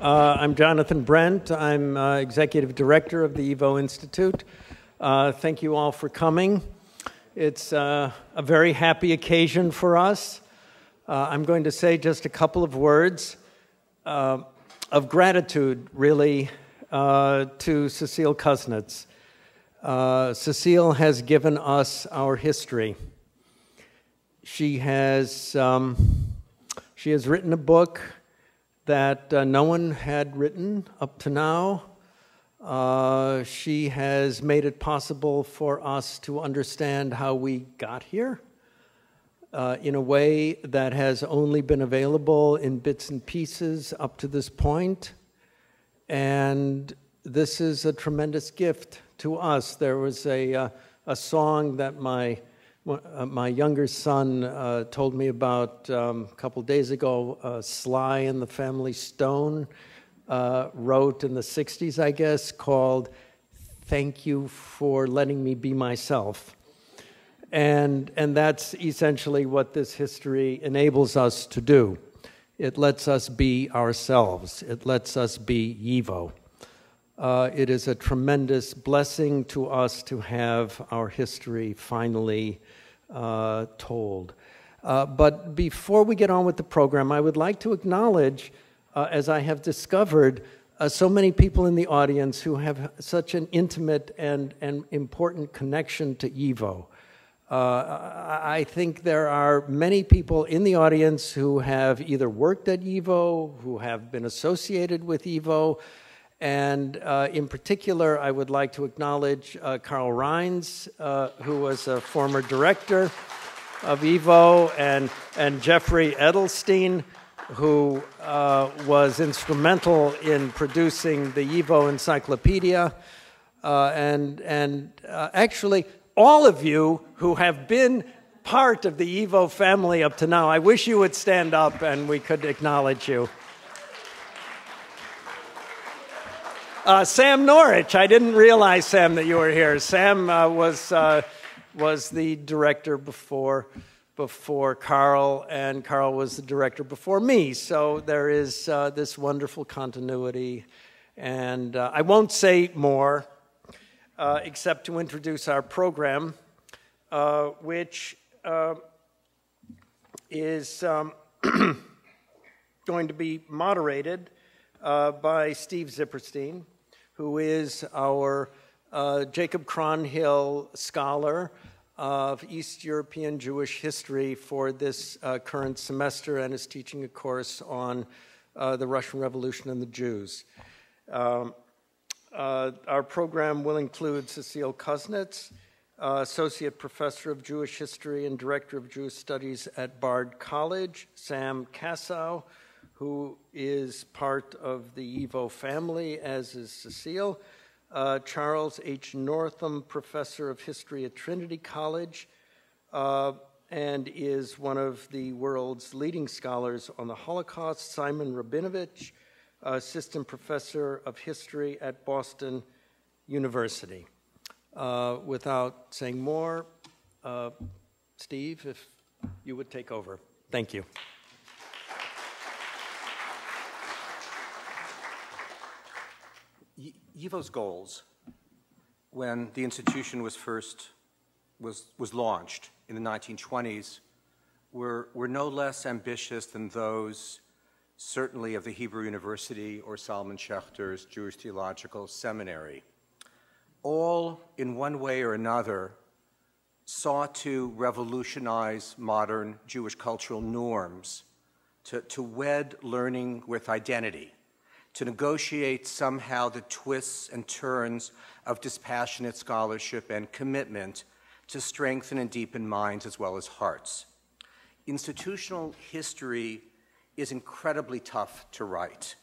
I'm Jonathan Brent. I'm Executive Director of the YIVO Institute. Thank you all for coming. It's a very happy occasion for us. I'm going to say just a couple of words of gratitude, really, to Cecile Kuznitz. Cecile has given us our history. She has written a book that no one had written up to now. She has made it possible for us to understand how we got here in a way that has only been available in bits and pieces up to this point. And this is a tremendous gift to us. There was a song that my younger son told me about a couple days ago. Sly and the Family Stone wrote in the 60s, I guess, called "Thank You for Letting Me Be Myself." And that's essentially what this history enables us to do. It lets us be ourselves. It lets us be YIVO. It is a tremendous blessing to us to have our history finally told. But before we get on with the program, I would like to acknowledge, as I have discovered, so many people in the audience who have such an intimate and important connection to YIVO. I think there are many people in the audience who have either worked at YIVO, who have been associated with YIVO, and in particular, I would like to acknowledge Karl Rines, who was a former director of YIVO, and Jeffrey Edelstein, who was instrumental in producing the YIVO Encyclopedia, and actually all of you who have been part of the YIVO family up to now. I wish you would stand up and we could acknowledge you. Sam Norwich, I didn't realize, Sam, that you were here. Sam was the director before Karl, and Karl was the director before me. So there is this wonderful continuity. And I won't say more, except to introduce our program, which is going to be moderated by Steve Zipperstein, who is our Jacob Kronhill Scholar of East European Jewish History for this current semester, and is teaching a course on the Russian Revolution and the Jews. Our program will include Cecile Kuznitz, Associate Professor of Jewish History and Director of Jewish Studies at Bard College, Sam Kassow, who is part of the YIVO family, as is Cecile, Charles H. Northam, Professor of History at Trinity College, and is one of the world's leading scholars on the Holocaust, Simon Rabinovitch, Assistant Professor of History at Boston University. Without saying more, Steve, if you would take over. Thank you. YIVO's goals, when the institution was launched in the 1920s, were no less ambitious than those certainly of the Hebrew University or Solomon Schechter's Jewish Theological Seminary. All, in one way or another, sought to revolutionize modern Jewish cultural norms, to wed learning with identity, to negotiate somehow the twists and turns of dispassionate scholarship and commitment to strengthen and deepen minds as well as hearts. Institutional history is incredibly tough to write.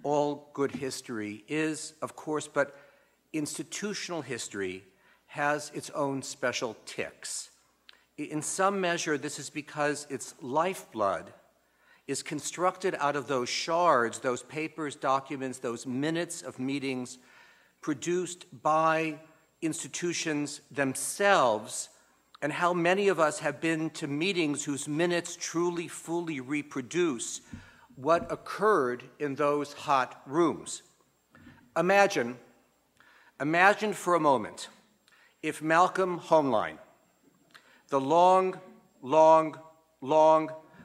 All good history is, of course, but institutional history has its own special tics. In some measure, this is because its lifeblood is constructed out of those shards, those papers, documents, those minutes of meetings produced by institutions themselves, and how many of us have been to meetings whose minutes truly, fully reproduce what occurred in those hot rooms. Imagine for a moment if Malcolm Hoenlein, the long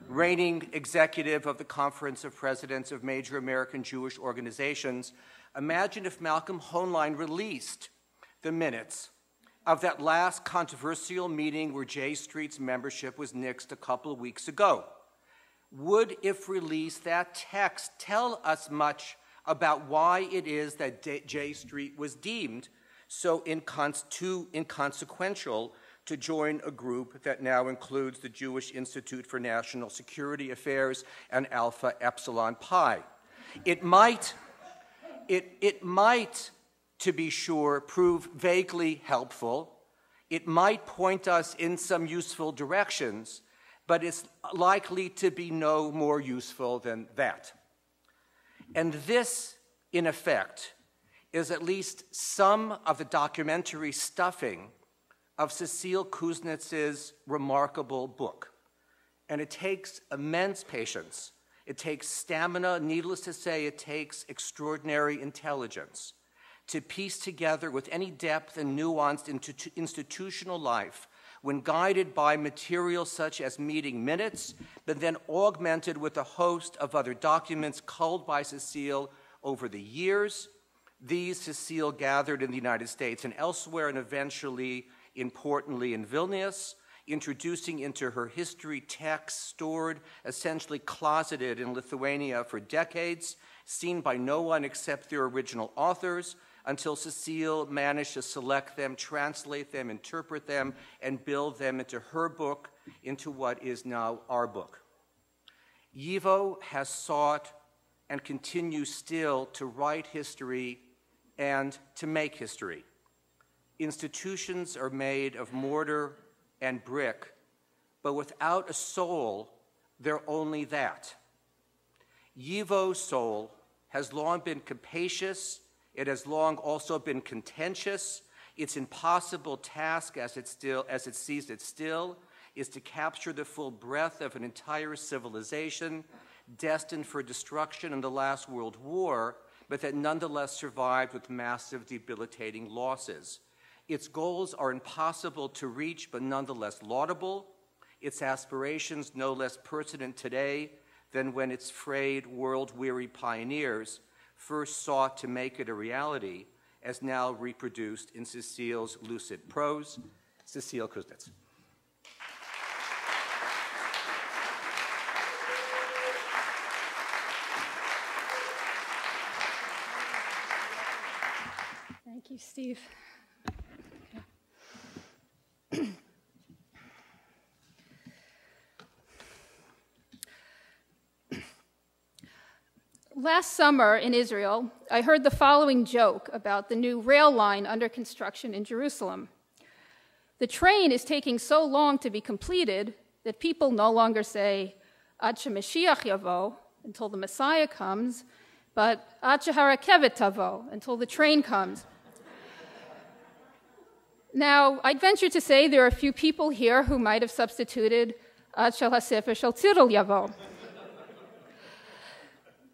reigning executive of the Conference of Presidents of Major American Jewish Organizations, imagine if Malcolm Hoenlein released the minutes of that last controversial meeting where J Street's membership was nixed a couple of weeks ago. Would, if released, that text tell us much about why it is that J Street was deemed so inconsequential to join a group that now includes the Jewish Institute for National Security Affairs and Alpha Epsilon Pi? It might, to be sure, prove vaguely helpful. It might point us in some useful directions, but it's likely to be no more useful than that. And this, in effect, is at least some of the documentary stuffing of Cecile Kuznitz's remarkable book. And it takes immense patience. It takes stamina. Needless to say, it takes extraordinary intelligence to piece together with any depth and nuance into institutional life when guided by material such as meeting minutes, but then augmented with a host of other documents culled by Cecile over the years. These Cecile gathered in the United States and elsewhere, and eventually, importantly, in Vilnius, introducing into her history texts stored, essentially closeted in Lithuania for decades, seen by no one except their original authors, until Cecile managed to select them, translate them, interpret them, and build them into her book, into what is now our book. YIVO has sought and continues still to write history and to make history. Institutions are made of mortar and brick, but without a soul, they're only that. YIVO's soul has long been capacious. It has long also been contentious. Its impossible task, as it sees it still, is to capture the full breadth of an entire civilization destined for destruction in the last World War, but that nonetheless survived with massive, debilitating losses. Its goals are impossible to reach, but nonetheless laudable. Its aspirations no less pertinent today than when its frayed, world-weary pioneers first sought to make it a reality, as now reproduced in Cecile's lucid prose. Cecile Kuznitz. Thank you, Steve. Last summer in Israel, I heard the following joke about the new rail line under construction in Jerusalem. The train is taking so long to be completed that people no longer say, Ad sheMashiach yavo, until the Messiah comes, but Ad sheHarekevet tavo, until the train comes. Now, I'd venture to say there are a few people here who might have substituted Ad shel HaSefer shel Tzirul yavo.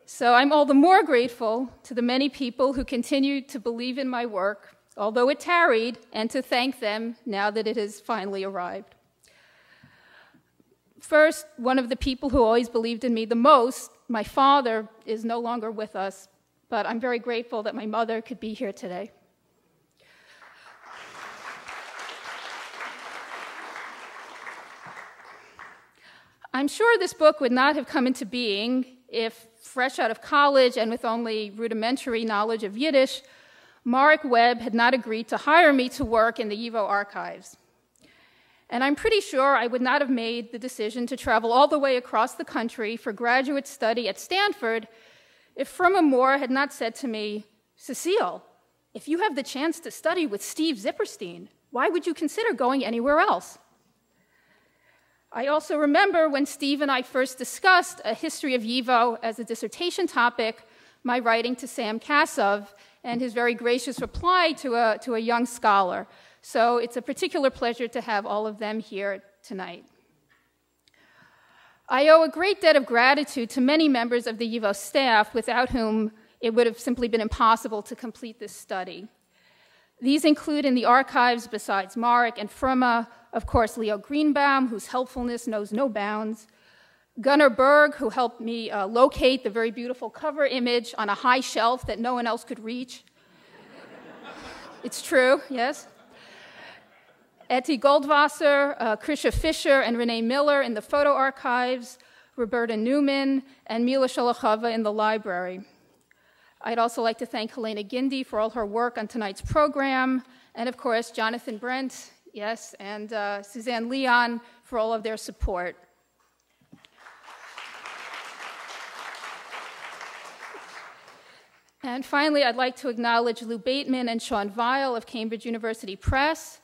So I'm all the more grateful to the many people who continue to believe in my work, although it tarried, and to thank them now that it has finally arrived. First, one of the people who always believed in me the most, my father, is no longer with us, but I'm very grateful that my mother could be here today. I'm sure this book would not have come into being if, fresh out of college and with only rudimentary knowledge of Yiddish, Mark Webb had not agreed to hire me to work in the YIVO archives. And I'm pretty sure I would not have made the decision to travel all the way across the country for graduate study at Stanford if Firma Moore had not said to me, Cecile, if you have the chance to study with Steve Zipperstein, why would you consider going anywhere else? I also remember when Steve and I first discussed a history of YIVO as a dissertation topic, my writing to Sam Kassow and his very gracious reply to a young scholar. So it's a particular pleasure to have all of them here tonight. I owe a great debt of gratitude to many members of the YIVO staff, without whom it would have simply been impossible to complete this study. These include in the archives, besides Marek and Firma, of course, Leo Greenbaum, whose helpfulness knows no bounds, Gunnar Berg, who helped me locate the very beautiful cover image on a high shelf that no one else could reach. It's true, yes. Etty Goldwasser, Krisha Fisher, and Renee Miller in the photo archives, Roberta Newman, and Mila Sholachova in the library. I'd also like to thank Helena Gindi for all her work on tonight's program, and of course, Jonathan Brent, yes, and Suzanne Leon for all of their support. And finally, I'd like to acknowledge Lou Bateman and Sean Weil of Cambridge University Press,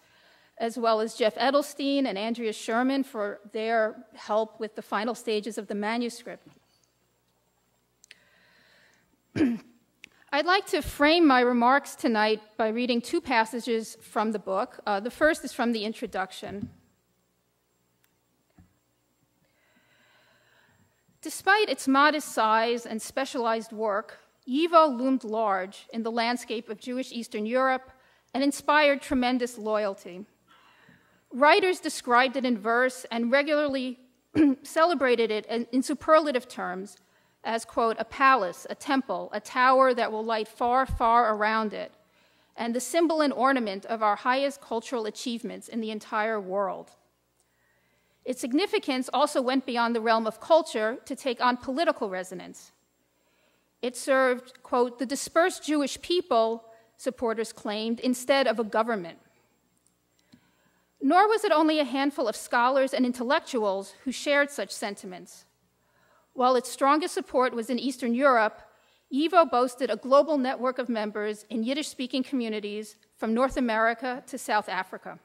as well as Jeff Edelstein and Andrea Sherman for their help with the final stages of the manuscript. I'd like to frame my remarks tonight by reading two passages from the book. The first is from the introduction. Despite its modest size and specialized work, YIVO loomed large in the landscape of Jewish Eastern Europe and inspired tremendous loyalty. Writers described it in verse and regularly celebrated it in superlative terms as, quote, a palace, a temple, a tower that will light far, far around it, and the symbol and ornament of our highest cultural achievements in the entire world. Its significance also went beyond the realm of culture to take on political resonance. It served, quote, the dispersed Jewish people, supporters claimed, instead of a government. Nor was it only a handful of scholars and intellectuals who shared such sentiments. While its strongest support was in Eastern Europe, YIVO boasted a global network of members in Yiddish-speaking communities from North America to South Africa.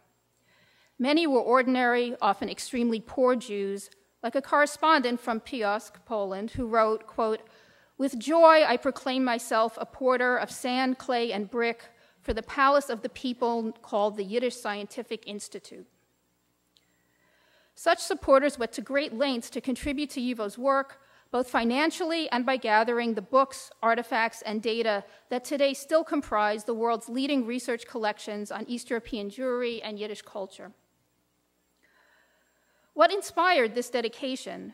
Many were ordinary, often extremely poor Jews, like a correspondent from Piotrków, Poland, who wrote, quote, with joy I proclaim myself a porter of sand, clay, and brick for the palace of the people called the Yiddish Scientific Institute. Such supporters went to great lengths to contribute to YIVO's work, both financially and by gathering the books, artifacts, and data that today still comprise the world's leading research collections on East European Jewry and Yiddish culture. What inspired this dedication?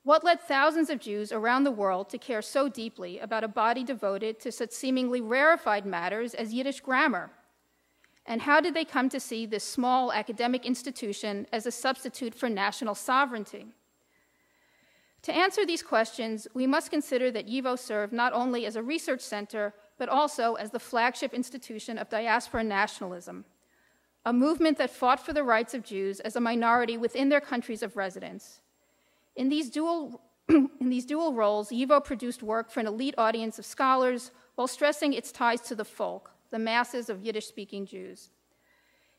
What led thousands of Jews around the world to care so deeply about a body devoted to such seemingly rarefied matters as Yiddish grammar? And how did they come to see this small academic institution as a substitute for national sovereignty? To answer these questions, we must consider that YIVO served not only as a research center, but also as the flagship institution of Diaspora Nationalism, a movement that fought for the rights of Jews as a minority within their countries of residence. In these dual roles, YIVO produced work for an elite audience of scholars while stressing its ties to the folk, the masses of Yiddish-speaking Jews.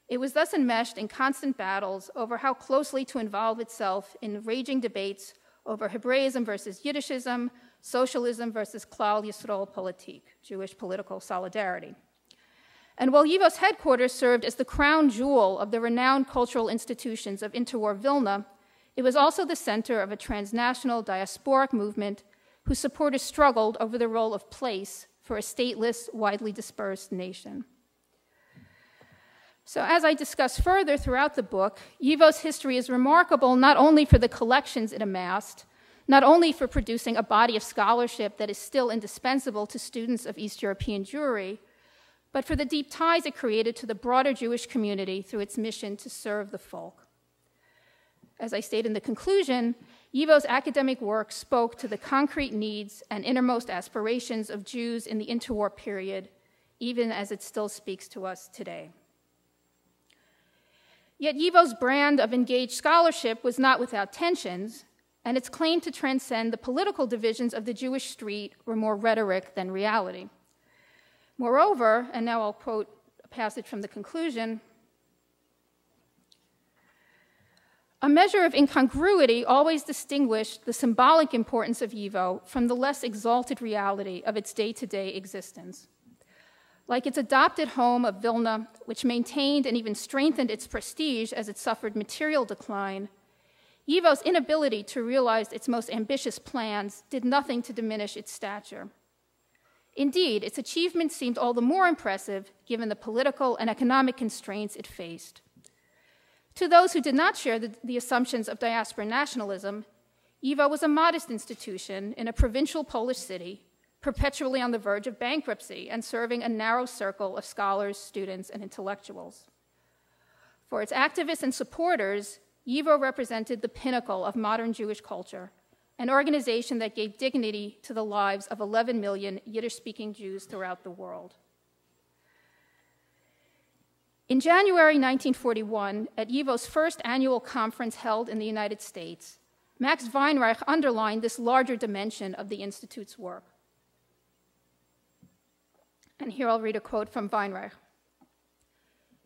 It was thus enmeshed in constant battles over how closely to involve itself in raging debates over Hebraism versus Yiddishism, socialism versus Klal Yisrael Politik, Jewish political solidarity. And while YIVO's headquarters served as the crown jewel of the renowned cultural institutions of interwar Vilna, it was also the center of a transnational diasporic movement whose supporters struggled over the role of place for a stateless, widely dispersed nation. So as I discuss further throughout the book, YIVO's history is remarkable not only for the collections it amassed, not only for producing a body of scholarship that is still indispensable to students of East European Jewry, but for the deep ties it created to the broader Jewish community through its mission to serve the folk. As I state in the conclusion, YIVO's academic work spoke to the concrete needs and innermost aspirations of Jews in the interwar period, even as it still speaks to us today. Yet YIVO's brand of engaged scholarship was not without tensions, and its claim to transcend the political divisions of the Jewish street were more rhetoric than reality. Moreover, and now I'll quote a passage from the conclusion, a measure of incongruity always distinguished the symbolic importance of YIVO from the less exalted reality of its day-to-day existence. Like its adopted home of Vilna, which maintained and even strengthened its prestige as it suffered material decline, YIVO's inability to realize its most ambitious plans did nothing to diminish its stature. Indeed, its achievements seemed all the more impressive given the political and economic constraints it faced. To those who did not share the assumptions of diaspora nationalism, YIVO was a modest institution in a provincial Polish city, perpetually on the verge of bankruptcy and serving a narrow circle of scholars, students, and intellectuals. For its activists and supporters, YIVO represented the pinnacle of modern Jewish culture, an organization that gave dignity to the lives of 11 million Yiddish-speaking Jews throughout the world. In January 1941, at YIVO's first annual conference held in the United States, Max Weinreich underlined this larger dimension of the Institute's work. And here I'll read a quote from Weinreich.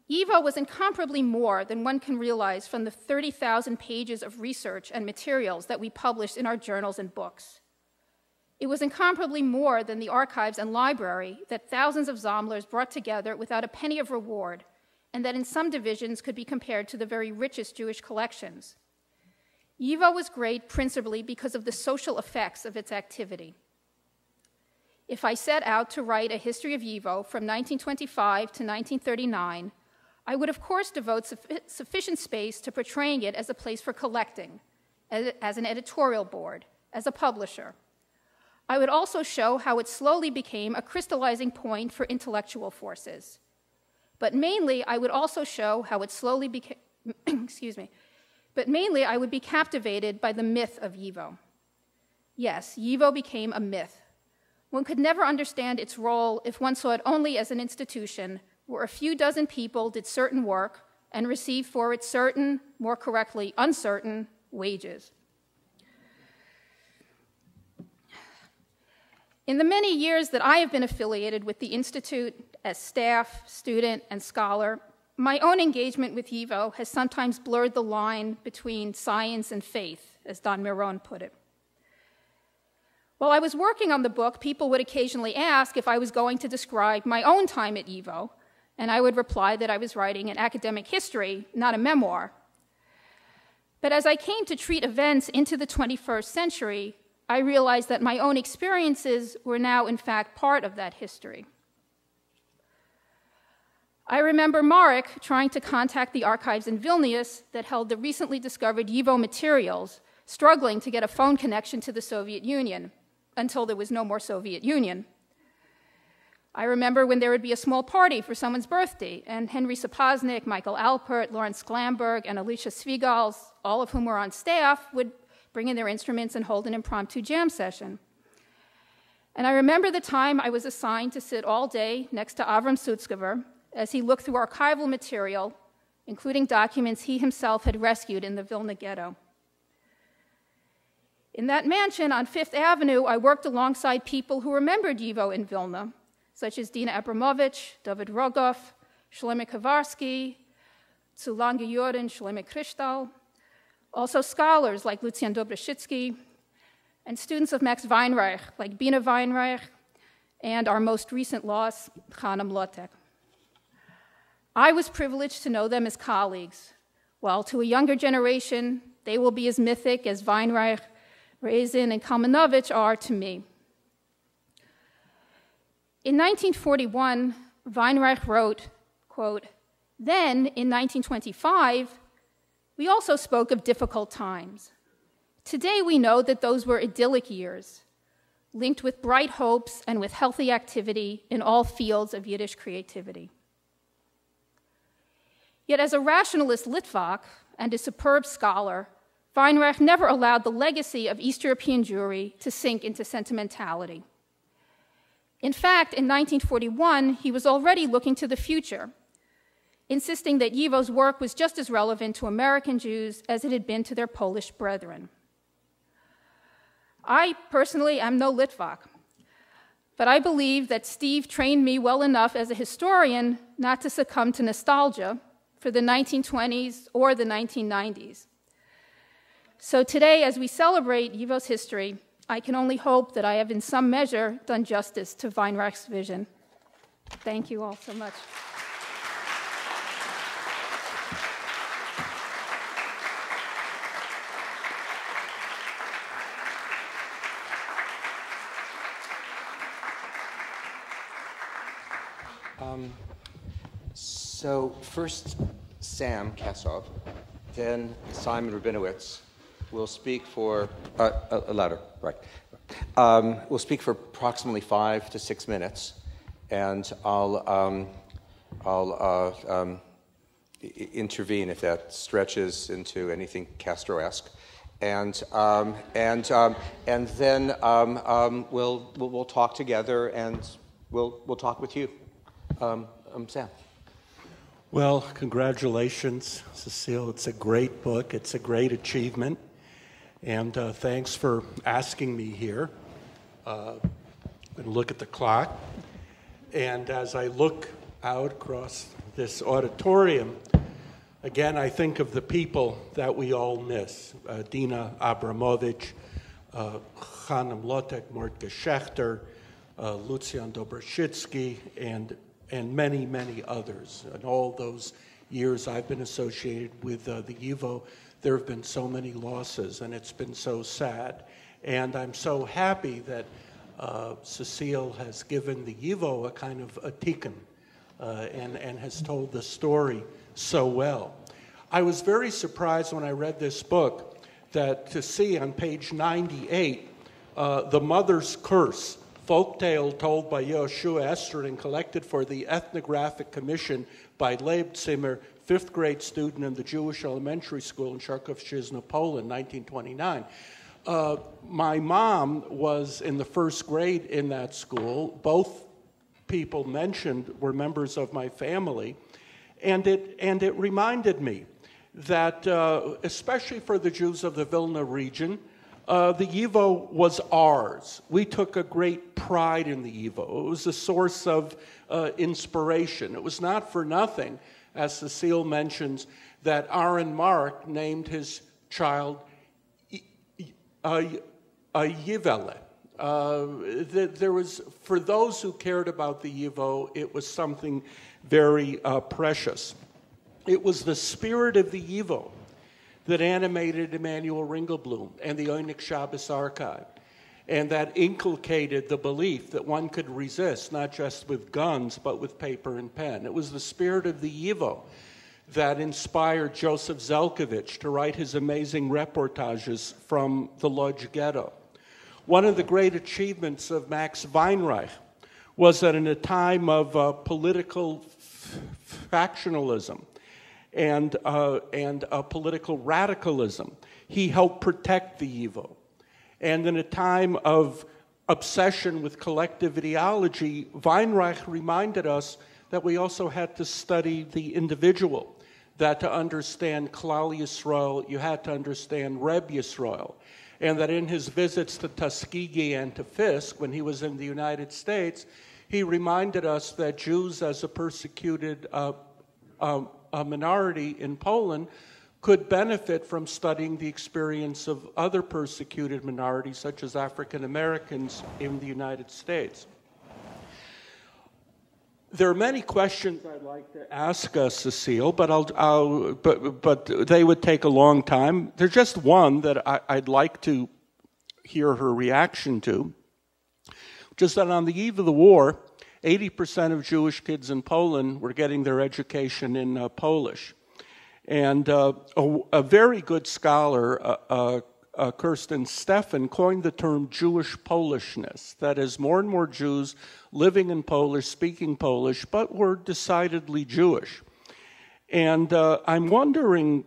YIVO was incomparably more than one can realize from the 30,000 pages of research and materials that we published in our journals and books. It was incomparably more than the archives and library that thousands of Zommlers brought together without a penny of reward, and that in some divisions could be compared to the very richest Jewish collections. YIVO was great principally because of the social effects of its activity. If I set out to write a history of YIVO from 1925 to 1939, I would, of course, devote sufficient space to portraying it as a place for collecting, as an editorial board, as a publisher. I would also show how it slowly became a crystallizing point for intellectual forces. But mainly, I would also show how it slowly became, but mainly I would be captivated by the myth of YIVO. Yes, YIVO became a myth. One could never understand its role if one saw it only as an institution where a few dozen people did certain work and received for it certain, more correctly, uncertain wages. In the many years that I have been affiliated with the Institute as staff, student, and scholar, my own engagement with YIVO has sometimes blurred the line between science and faith, as Don Miron put it. While I was working on the book, people would occasionally ask if I was going to describe my own time at YIVO, and I would reply that I was writing an academic history, not a memoir. But as I came to treat events into the 21st century, I realized that my own experiences were now, in fact, part of that history. I remember Marek trying to contact the archives in Vilnius that held the recently discovered YIVO materials, struggling to get a phone connection to the Soviet Union, until there was no more Soviet Union. I remember when there would be a small party for someone's birthday, and Henry Sapoznik, Michael Alpert, Lawrence Glamberg, and Alicia Svigals, all of whom were on staff, would bring in their instruments and hold an impromptu jam session. And I remember the time I was assigned to sit all day next to Avram Sutzkever as he looked through archival material, including documents he himself had rescued in the Vilna ghetto. In that mansion on Fifth Avenue, I worked alongside people who remembered YIVO in Vilna, such as Dina Abramovich, David Rogoff, Shlomo Kowarsky, Zulanga Yorin, Shlomo Krishtal, also scholars like Lucian Dobroszycki, and students of Max Weinreich like Bina Weinreich, and our most recent loss, Chanem Lotek. I was privileged to know them as colleagues, while to a younger generation, they will be as mythic as Weinreich, Rezin, and Kalmanovich are to me. In 1941, Weinreich wrote, quote, "Then, in 1925, we also spoke of difficult times. Today we know that those were idyllic years, linked with bright hopes and with healthy activity in all fields of Yiddish creativity." Yet as a rationalist Litvak and a superb scholar, Weinreich never allowed the legacy of East European Jewry to sink into sentimentality. In fact, in 1941, he was already looking to the future, insisting that YIVO's work was just as relevant to American Jews as it had been to their Polish brethren. I personally am no Litvak, but I believe that Steve trained me well enough as a historian not to succumb to nostalgia for the 1920s or the 1990s. So today, as we celebrate YIVO's history, I can only hope that I have in some measure done justice to Weinreich's vision. Thank you all so much. So first, Sam Kassow, then Simon Rabinovitch will speak for, louder, right. We'll speak for approximately 5 to 6 minutes, and I'll intervene if that stretches into anything Castro-esque. And then we'll talk together, and we'll talk with you. Sam. Well, congratulations, Cecile. It's a great book. It's a great achievement. And thanks for asking me here. I'm going to look at the clock. And as I look out across this auditorium, again, I think of the people that we all miss. Dina Abramovich, Chaim Lotek, Mordke Schechter, Lucian Dobrashitsky, and many, many others. In all those years I've been associated with the YIVO, there have been so many losses, and it's been so sad. And I'm so happy that Cecile has given the YIVO a kind of a tikkun, and has told the story so well. I was very surprised when I read this book to see on page 98, The Mother's Curse, folktale told by Yoshua Esther and collected for the Ethnographic Commission by Leib Zimmer, 5th grade student in the Jewish elementary school in Charkowszczyzna, Poland, 1929. My mom was in the 1st grade in that school. Both people mentioned were members of my family, and it reminded me that, especially for the Jews of the Vilna region, the YIVO was ours. We took a great pride in the YIVO. It was a source of inspiration. It was not for nothing, as Cecile mentions, that Aaron Mark named his child Yivele. There was, for those who cared about the YIVO, it was something very precious. It was the spirit of the YIVO that animated Emanuel Ringelblum and the Oynik Shabbos Archive, and that inculcated the belief that one could resist, not just with guns, but with paper and pen. It was the spirit of the YIVO that inspired Joseph Zelkovich to write his amazing reportages from the Lodz ghetto. One of the great achievements of Max Weinreich was that in a time of political factionalism and political radicalism, he helped protect the YIVO. And in a time of obsession with collective ideology, Weinreich reminded us that we also had to study the individual, that to understand Klal Yisrael, you had to understand Reb Yisrael, and that in his visits to Tuskegee and to Fisk, when he was in the United States, he reminded us that Jews, as a persecuted a minority in Poland, could benefit from studying the experience of other persecuted minorities, such as African Americans in the United States. There are many questions I'd like to ask Cecile, but they would take a long time. There's just one that I'd like to hear her reaction to, which is that on the eve of the war, 80% of Jewish kids in Poland were getting their education in Polish. And a very good scholar, Kirsten Steffen, coined the term Jewish Polishness. That is, more and more Jews living in Polish, speaking Polish, but were decidedly Jewish. And I'm wondering,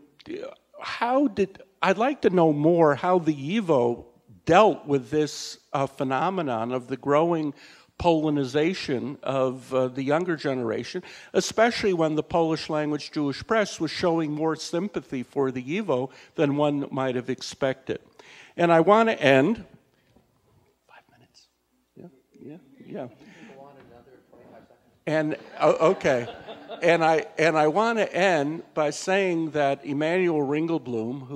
I'd like to know more how the YIVO dealt with this phenomenon of the growing Polonization of the younger generation, especially when the Polish language Jewish press was showing more sympathy for the YIVO than one might have expected. And I want to end. 5 minutes. Yeah. Go on another 25 seconds. And okay. And I want to end by saying that Emanuel Ringelblum,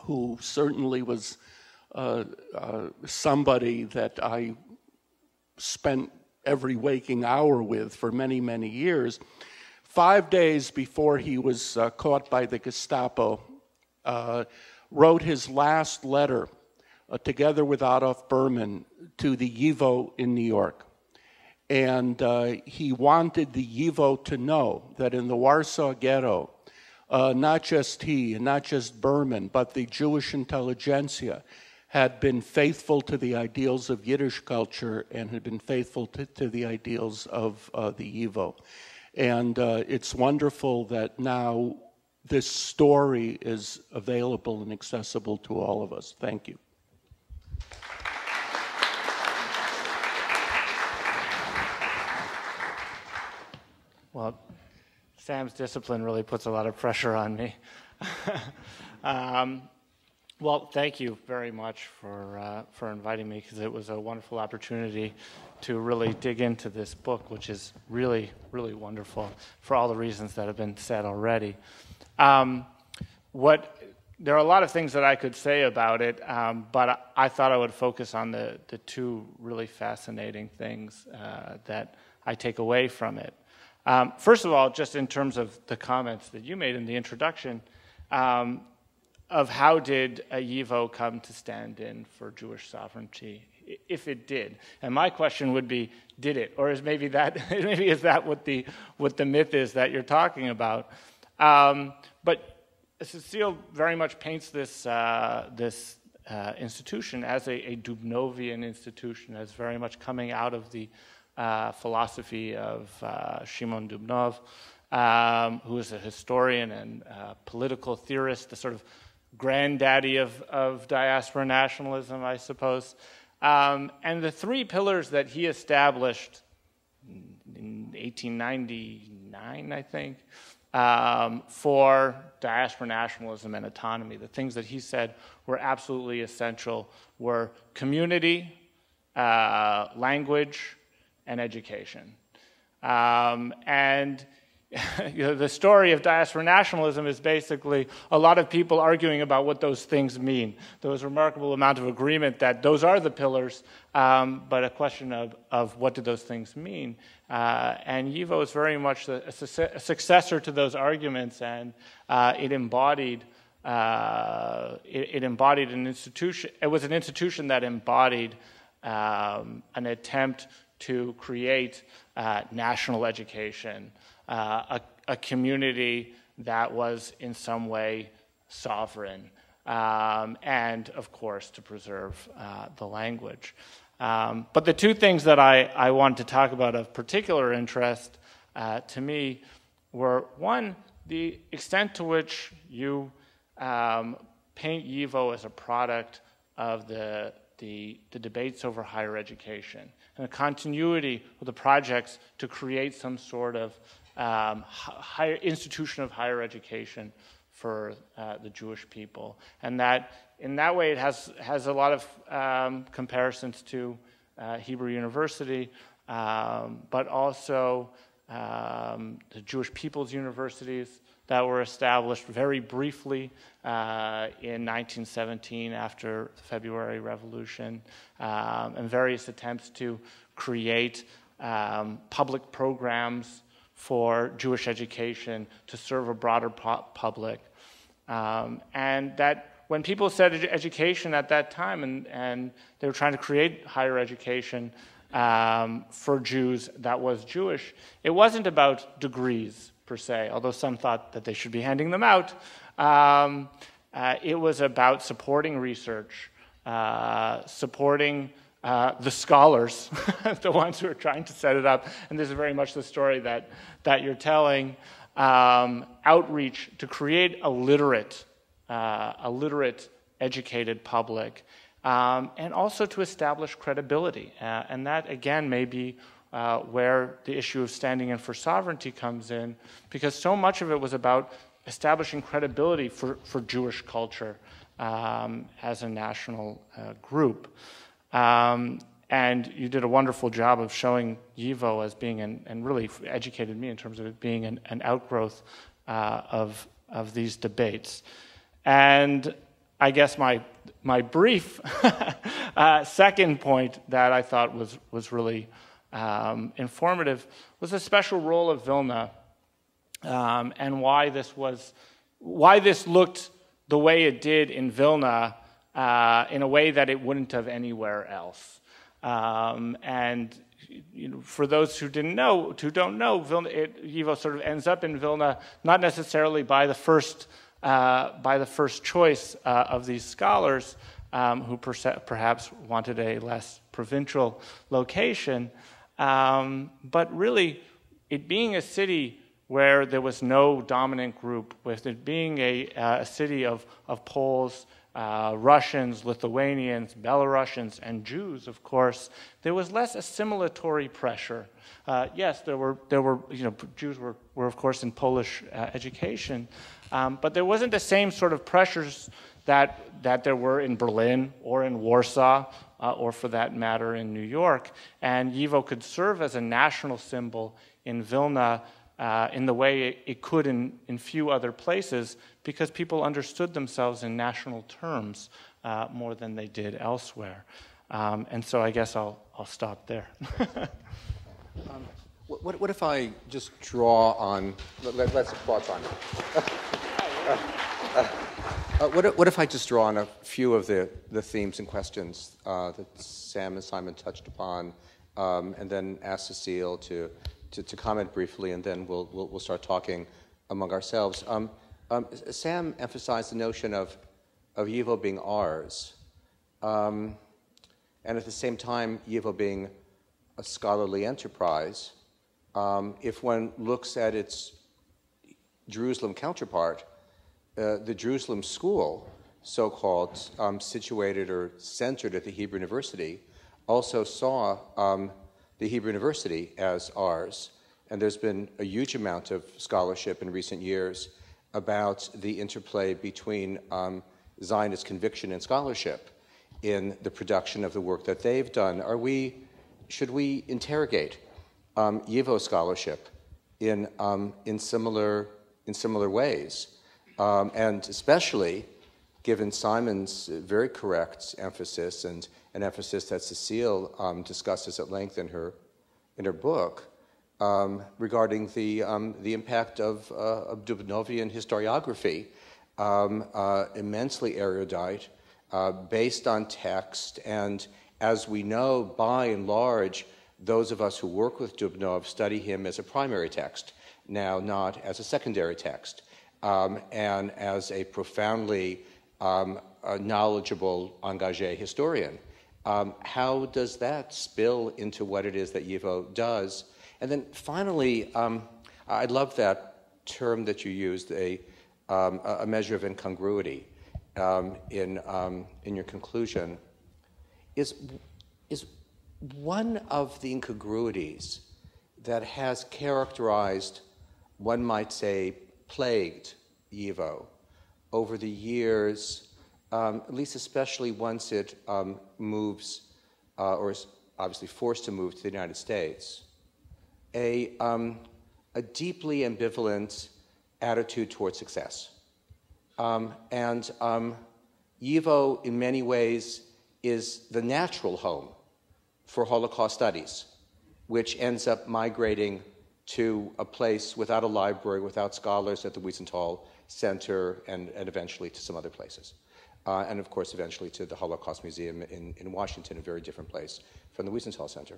who certainly was somebody that I spent every waking hour with for many, many years, 5 days before he was caught by the Gestapo, wrote his last letter together with Adolf Berman to the YIVO in New York. And he wanted the YIVO to know that in the Warsaw Ghetto, not just he and not just Berman, but the Jewish intelligentsia had been faithful to the ideals of Yiddish culture and had been faithful to the ideals of the YIVO. And it's wonderful that now this story is available and accessible to all of us. Thank you. Well, Sam's discipline really puts a lot of pressure on me. Well, thank you very much for inviting me, because it was a wonderful opportunity to really dig into this book, which is really, really wonderful for all the reasons that have been said already. There are a lot of things that I could say about it, but I thought I would focus on the two really fascinating things that I take away from it. First of all, just in terms of the comments that you made in the introduction, of how did a YIVO come to stand in for Jewish sovereignty, if it did. And my question would be, did it? Or is maybe is that what the myth is that you're talking about? But Cecile very much paints this institution as a Dubnovian institution, as very much coming out of the philosophy of Shimon Dubnov, who is a historian and political theorist, the sort of granddaddy of diaspora nationalism, I suppose. And the three pillars that he established in 1899, I think, for diaspora nationalism and autonomy, the things that he said were absolutely essential were community, language, and education. And the story of diaspora nationalism is basically a lot of people arguing about what those things mean. There was a remarkable amount of agreement that those are the pillars, but a question of what do those things mean. And YIVO is very much a successor to those arguments, and it embodied an institution. It was an institution that embodied an attempt to create national education, a community that was in some way sovereign, and of course to preserve the language. But the two things that I wanted to talk about of particular interest to me were, one, the extent to which you paint YIVO as a product of the debates over higher education, and a continuity with the projects to create some sort of higher institution of higher education for the Jewish people, and that in that way it has a lot of comparisons to Hebrew University, but also the Jewish people's universities that were established very briefly in 1917 after the February Revolution, and various attempts to create public programs for Jewish education to serve a broader public. And that when people said education at that time, and they were trying to create higher education for Jews that was Jewish, it wasn't about degrees per se, although some thought that they should be handing them out. It was about supporting research, supporting the scholars, the ones who are trying to set it up, and this is very much the story that you're telling, outreach to create a literate, educated public, and also to establish credibility. And that, again, may be where the issue of standing in for sovereignty comes in, because so much of it was about establishing credibility for Jewish culture as a national group. And you did a wonderful job of showing YIVO as being, and really educated me in terms of it being an outgrowth of these debates. And I guess my brief second point that I thought was really informative was the special role of Vilna, and why this looked the way it did in Vilna in a way that it wouldn't have anywhere else. And for those who don't know, YIVO sort of ends up in Vilna, not necessarily by the first choice of these scholars who perhaps wanted a less provincial location, but really it being a city where there was no dominant group, with it being a city of Poles, Russians, Lithuanians, Belarusians, and Jews, of course, there was less assimilatory pressure. Yes, there were Jews were of course in Polish education, but there wasn't the same sort of pressures that there were in Berlin or in Warsaw, or for that matter in New York. And YIVO could serve as a national symbol in Vilna in the way it could in few other places, because people understood themselves in national terms more than they did elsewhere. And so I guess I'll stop there. What if I just draw on, let's pause on it. What if I just draw on a few of the themes and questions that Sam and Simon touched upon, and then ask Cecile to comment briefly, and then we'll start talking among ourselves. Sam emphasized the notion of YIVO being ours, and at the same time YIVO being a scholarly enterprise. If one looks at its Jerusalem counterpart, the Jerusalem School, so-called, situated or centered at the Hebrew University, also saw the Hebrew University as ours. And there's been a huge amount of scholarship in recent years about the interplay between Zionist conviction and scholarship in the production of the work that they've done. Should we interrogate YIVO scholarship in similar ways? And especially given Simon's very correct emphasis, and an emphasis that Cecile discusses at length in her book, regarding the impact of Dubnovian historiography, immensely erudite, based on text, and as we know, by and large, those of us who work with Dubnov study him as a primary text, now not as a secondary text, and as a profoundly knowledgeable, engagé historian. How does that spill into what it is that YIVO does? And then finally, I love that term that you used, a measure of incongruity in your conclusion. Is one of the incongruities that has characterized, one might say, plagued YIVO over the years, at least especially once it moves, or is obviously forced to move to the United States, a deeply ambivalent attitude towards success. And YIVO, in many ways, is the natural home for Holocaust studies, which ends up migrating to a place without a library, without scholars at the Wiesenthal Center, and eventually to some other places. And of course, eventually to the Holocaust Museum in Washington, a very different place from the Wiesenthal Center.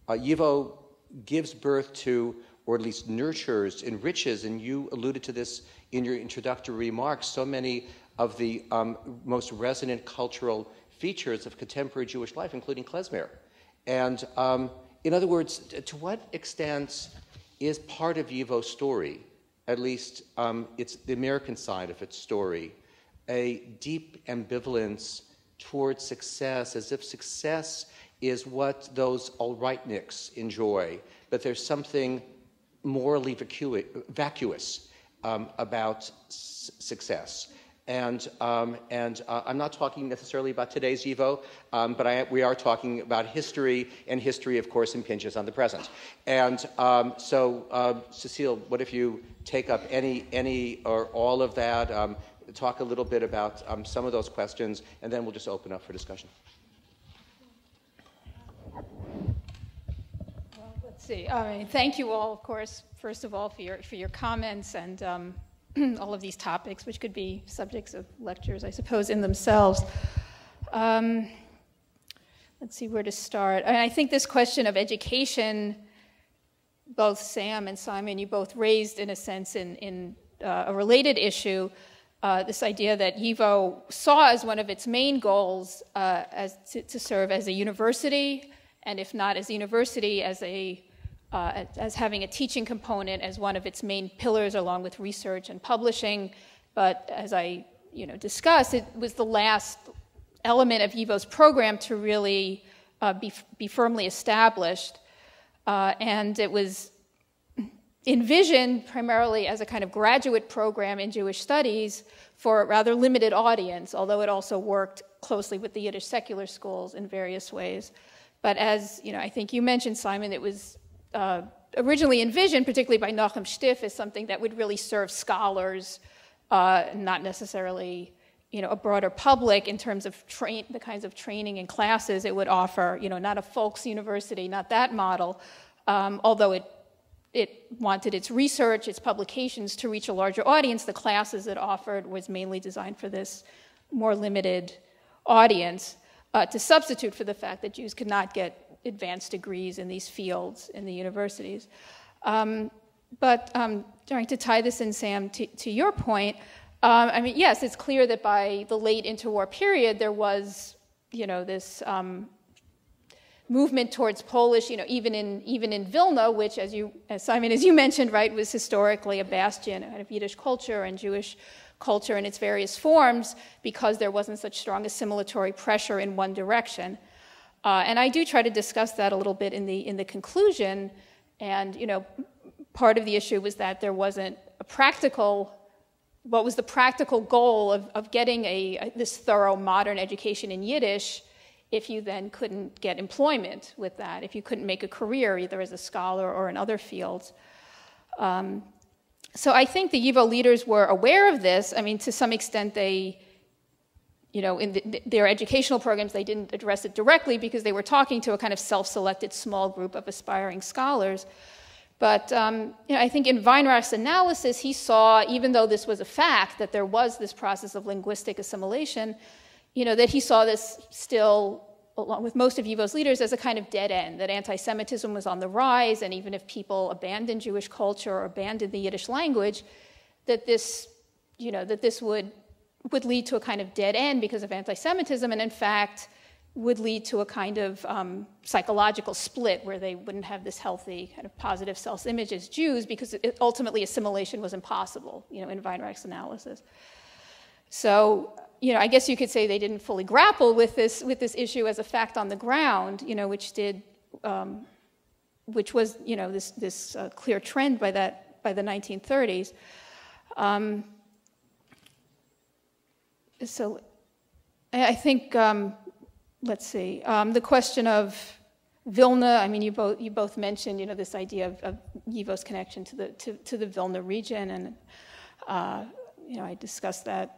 YIVO gives birth to, or at least nurtures, enriches, and you alluded to this in your introductory remarks, so many of the most resonant cultural features of contemporary Jewish life, including klezmer. And in other words, to what extent is part of YIVO's story, at least it's the American side of its story, a deep ambivalence towards success, as if success is what those all-rightniks enjoy, but there's something morally vacuous about success. And I'm not talking necessarily about today's YIVO, but we are talking about history, and history, of course, impinges on the present. And so, Cecile, what if you take up any or all of that, talk a little bit about some of those questions, and then we'll just open up for discussion. Well, let's see. Thank you all, of course, first of all, for your comments and all of these topics, which could be subjects of lectures, I suppose, in themselves. let's see where to start. And I think this question of education, both Sam and Simon, you both raised in a sense in a related issue, this idea that YIVO saw as one of its main goals to serve as a university, and if not as a university, as having a teaching component as one of its main pillars, along with research and publishing. But as I discussed, it was the last element of YIVO's program to really be firmly established, and it was envisioned primarily as a kind of graduate program in Jewish studies for a rather limited audience, although it also worked closely with the Yiddish secular schools in various ways. But as I think you mentioned, Simon, it was originally envisioned, particularly by Nachum Stiff, as something that would really serve scholars, not necessarily a broader public in terms of the kinds of training and classes it would offer. Not a folks university, not that model, although it wanted its research, its publications to reach a larger audience. The classes it offered was mainly designed for this more limited audience, to substitute for the fact that Jews could not get advanced degrees in these fields in the universities. But trying to tie this in, Sam, to your point, yes, it's clear that by the late interwar period, there was, this movement towards Polish, even in Vilna, which, as Simon, as you mentioned, right, was historically a bastion of Yiddish culture and Jewish culture in its various forms, because there wasn't such strong assimilatory pressure in one direction. And I do try to discuss that a little bit in the conclusion. And part of the issue was that there wasn't what was the practical goal of getting this thorough modern education in Yiddish, if you then couldn't get employment with that, if you couldn't make a career either as a scholar or in other fields. So I think the YIVO leaders were aware of this. To some extent they, in their educational programs, they didn't address it directly because they were talking to a kind of self-selected small group of aspiring scholars. But I think in Weinreich's analysis, he saw, even though this was a fact, that there was this process of linguistic assimilation, that he saw this still, along with most of YIVO's leaders, as a kind of dead end, that anti-Semitism was on the rise, and even if people abandoned Jewish culture or abandoned the Yiddish language, that this would lead to a kind of dead end because of anti-Semitism, and in fact would lead to a kind of psychological split where they wouldn't have this healthy kind of positive self-image as Jews, because ultimately assimilation was impossible, in Weinreich's analysis. So, I guess you could say they didn't fully grapple with this issue as a fact on the ground, which was this clear trend by the 1930s. So, I think let's see, the question of Vilna. You both mentioned this idea of YIVO's connection to the Vilna region, and I discussed that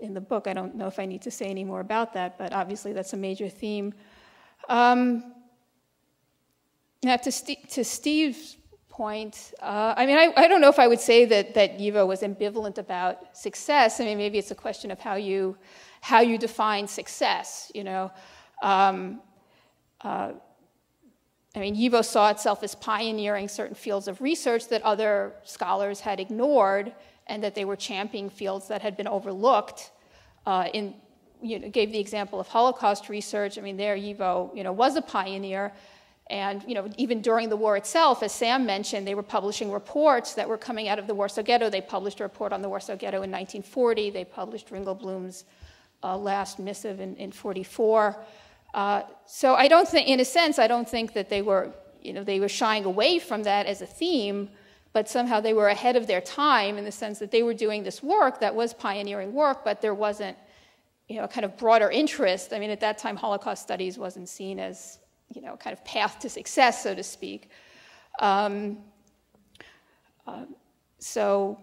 in the book. I don't know if I need to say any more about that, but obviously that's a major theme. Now, to Steve's point, I don't know if I would say that YIVO was ambivalent about success. Maybe it's a question of how you define success. YIVO saw itself as pioneering certain fields of research that other scholars had ignored, and that they were championing fields that had been overlooked. Gave the example of Holocaust research. There YIVO, was a pioneer, and even during the war itself, as Sam mentioned, they were publishing reports that were coming out of the Warsaw Ghetto. They published a report on the Warsaw Ghetto in 1940. They published Ringelblum's last missive in 1944. So I don't think, in a sense, I don't think that they were shying away from that as a theme, but somehow they were ahead of their time in the sense that they were doing this work that was pioneering work, but there wasn't, a kind of broader interest. At that time, Holocaust studies wasn't seen as, a kind of path to success, so to speak. So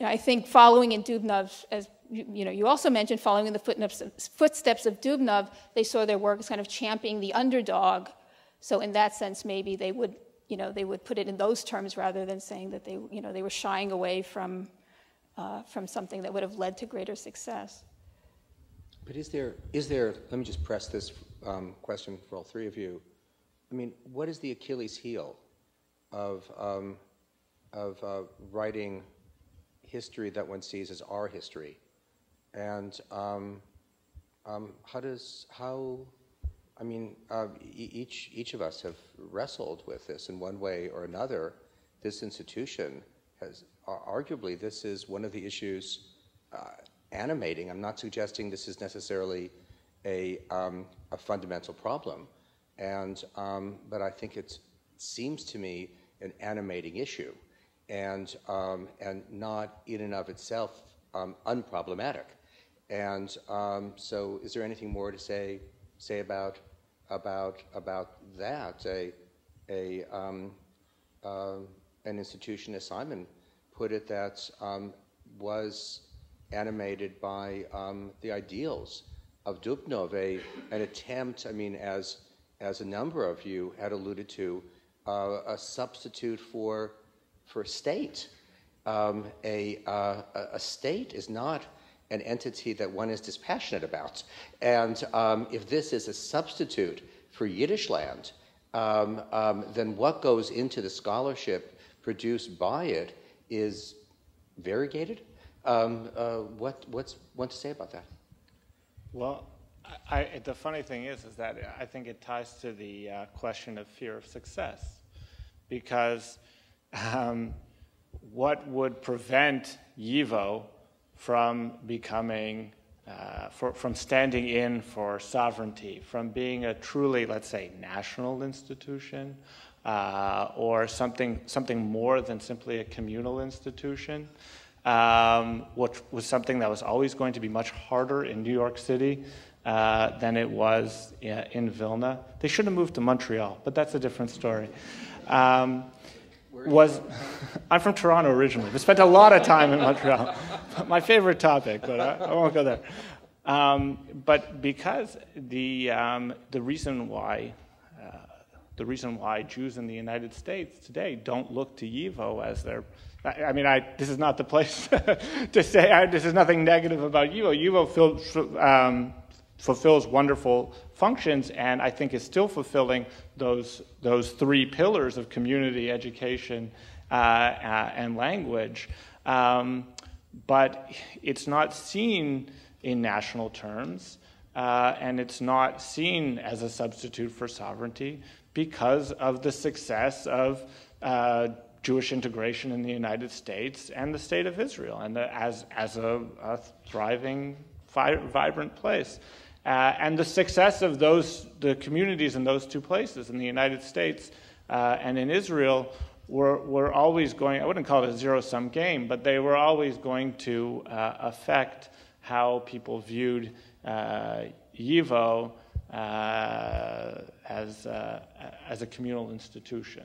I think following in Dubnov, as you also mentioned, following in the footsteps of Dubnov, they saw their work as kind of championing the underdog. So in that sense, maybe they would put it in those terms rather than saying that they were shying away from something that would have led to greater success. But is there, let me just press this question for all three of you. I mean, what is the Achilles heel of writing history that one sees as our history? And each of us have wrestled with this in one way or another. This institution has, arguably, this is one of the issues animating. I'm not suggesting this is necessarily a fundamental problem, but I think it seems to me an animating issue, and not in and of itself unproblematic. And so, is there anything more to say about that? An institution, as Simon put it, that was animated by the ideals of Dubnov, an attempt, I mean, as a number of you had alluded to, a substitute for state. A state is not an entity that one is dispassionate about. And if this is a substitute for Yiddish land, then what goes into the scholarship produced by it is variegated. What's one to say about that? Well, the funny thing is that I think it ties to the question of fear of success, because what would prevent YIVO from becoming, from standing in for sovereignty, from being a truly, let's say, national institution, or something more than simply a communal institution, which was something that was always going to be much harder in New York City than it was in Vilna. They should have moved to Montreal, but that's a different story. I'm from Toronto originally, but spent a lot of time in Montreal. My favorite topic, but I won't go there. But because the reason why Jews in the United States today don't look to YIVO as their, I mean, this is not the place to say, this is nothing negative about YIVO. YIVO fulfills wonderful functions, and I think is still fulfilling those three pillars of community, education, and language. But it's not seen in national terms, and it's not seen as a substitute for sovereignty because of the success of Jewish integration in the United States and the State of Israel, and as a thriving, vibrant place. And the success of the communities in those two places, in the United States and in Israel, were always going, I wouldn't call it a zero-sum game, but they were always going to affect how people viewed YIVO as a communal institution.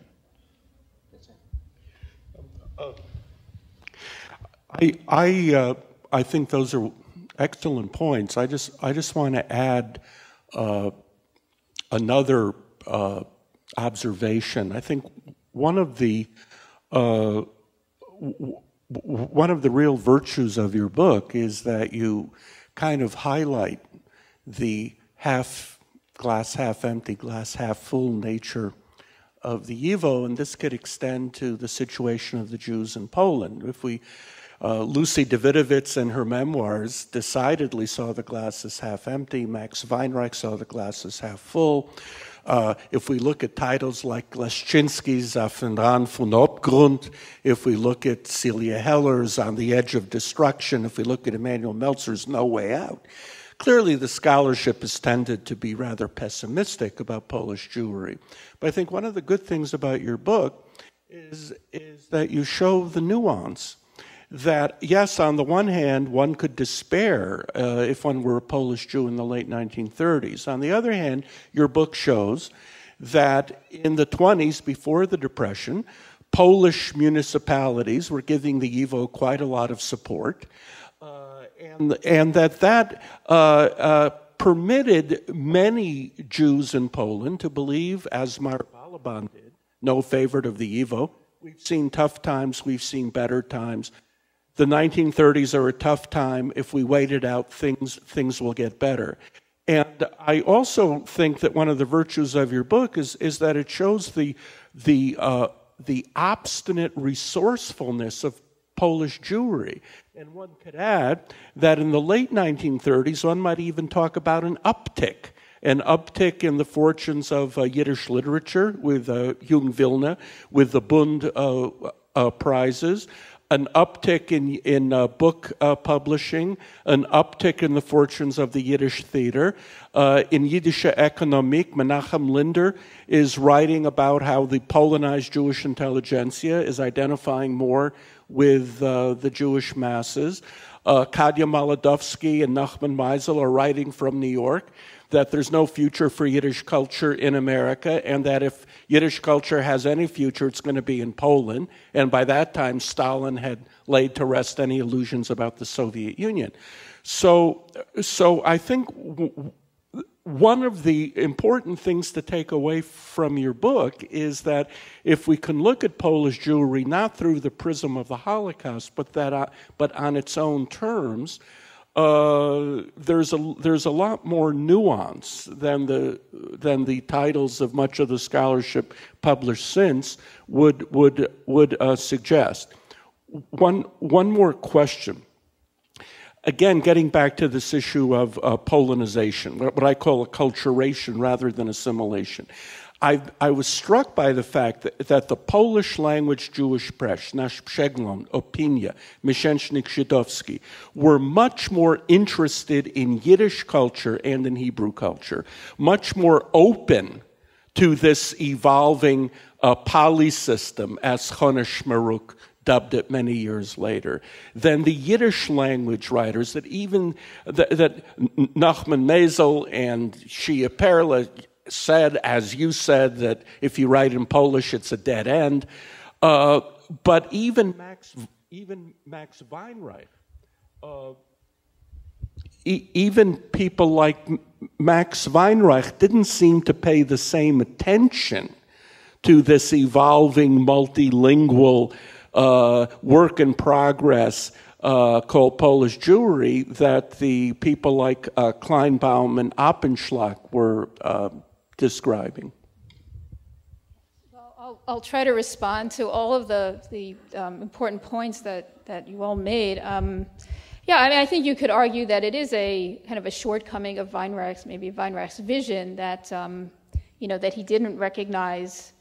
I think those are excellent points. I just want to add another observation. I think one of the real virtues of your book is that you kind of highlight the glass half empty, glass half full nature of the YIVO, and this could extend to the situation of the Jews in Poland. If we Lucy Davidovitz in her memoirs decidedly saw the glass as half empty. Max Weinreich saw the glass as half full. If we look at titles like Leszczynski's Auf den Rand von Abgrund, if we look at Celia Heller's On the Edge of Destruction, if we look at Emanuel Meltzer's No Way Out, clearly the scholarship has tended to be rather pessimistic about Polish Jewry. But I think one of the good things about your book is that you show the nuance. That, yes, on the one hand, one could despair if one were a Polish Jew in the late 1930s. On the other hand, your book shows that in the 20s, before the Depression, Polish municipalities were giving the YIVO quite a lot of support, and that permitted many Jews in Poland to believe, as Mark Balaban did, no favorite of the YIVO, we've seen tough times, we've seen better times, the 1930s are a tough time. If we wait it out, things will get better. And I also think that one of the virtues of your book is that it shows the obstinate resourcefulness of Polish Jewry. And one could add that in the late 1930s, one might even talk about an uptick in the fortunes of Yiddish literature with Jung Wilne, with the Bund prizes, an uptick in book publishing, an uptick in the fortunes of the Yiddish theater. In Yiddische Ekonomik, Menachem Linder is writing about how the Polonized Jewish intelligentsia is identifying more with the Jewish masses. Kadya Maladovsky and Nachman Meisel are writing from New York that there's no future for Yiddish culture in America, and that if Yiddish culture has any future, it's going to be in Poland. And by that time, Stalin had laid to rest any illusions about the Soviet Union. So I think one of the important things to take away from your book is that if we can look at Polish Jewry not through the prism of the Holocaust, but on its own terms, there's a lot more nuance than the titles of much of the scholarship published since would suggest. One more question. Again, getting back to this issue of Polonization, what I call acculturation rather than assimilation. I was struck by the fact that the Polish language Jewish press, Nasz Przegląd, Opinia, Miesięcznik Żydowski, were much more interested in Yiddish culture and in Hebrew culture, much more open to this evolving polysystem, as Chona Szmeruk dubbed it many years later, than the Yiddish language writers that Nachman Meisel and Shia Perla said, as you said, that if you write in Polish, it's a dead end. But even Max Weinreich, even people like Max Weinreich didn't seem to pay the same attention to this evolving multilingual work in progress called Polish Jewry that the people like Kleinbaum and Oppenschlag were describing. Well, I'll try to respond to all of the important points that you all made. Yeah, I mean, I think you could argue that it is a kind of a shortcoming of Weinreich's vision that that he didn't recognize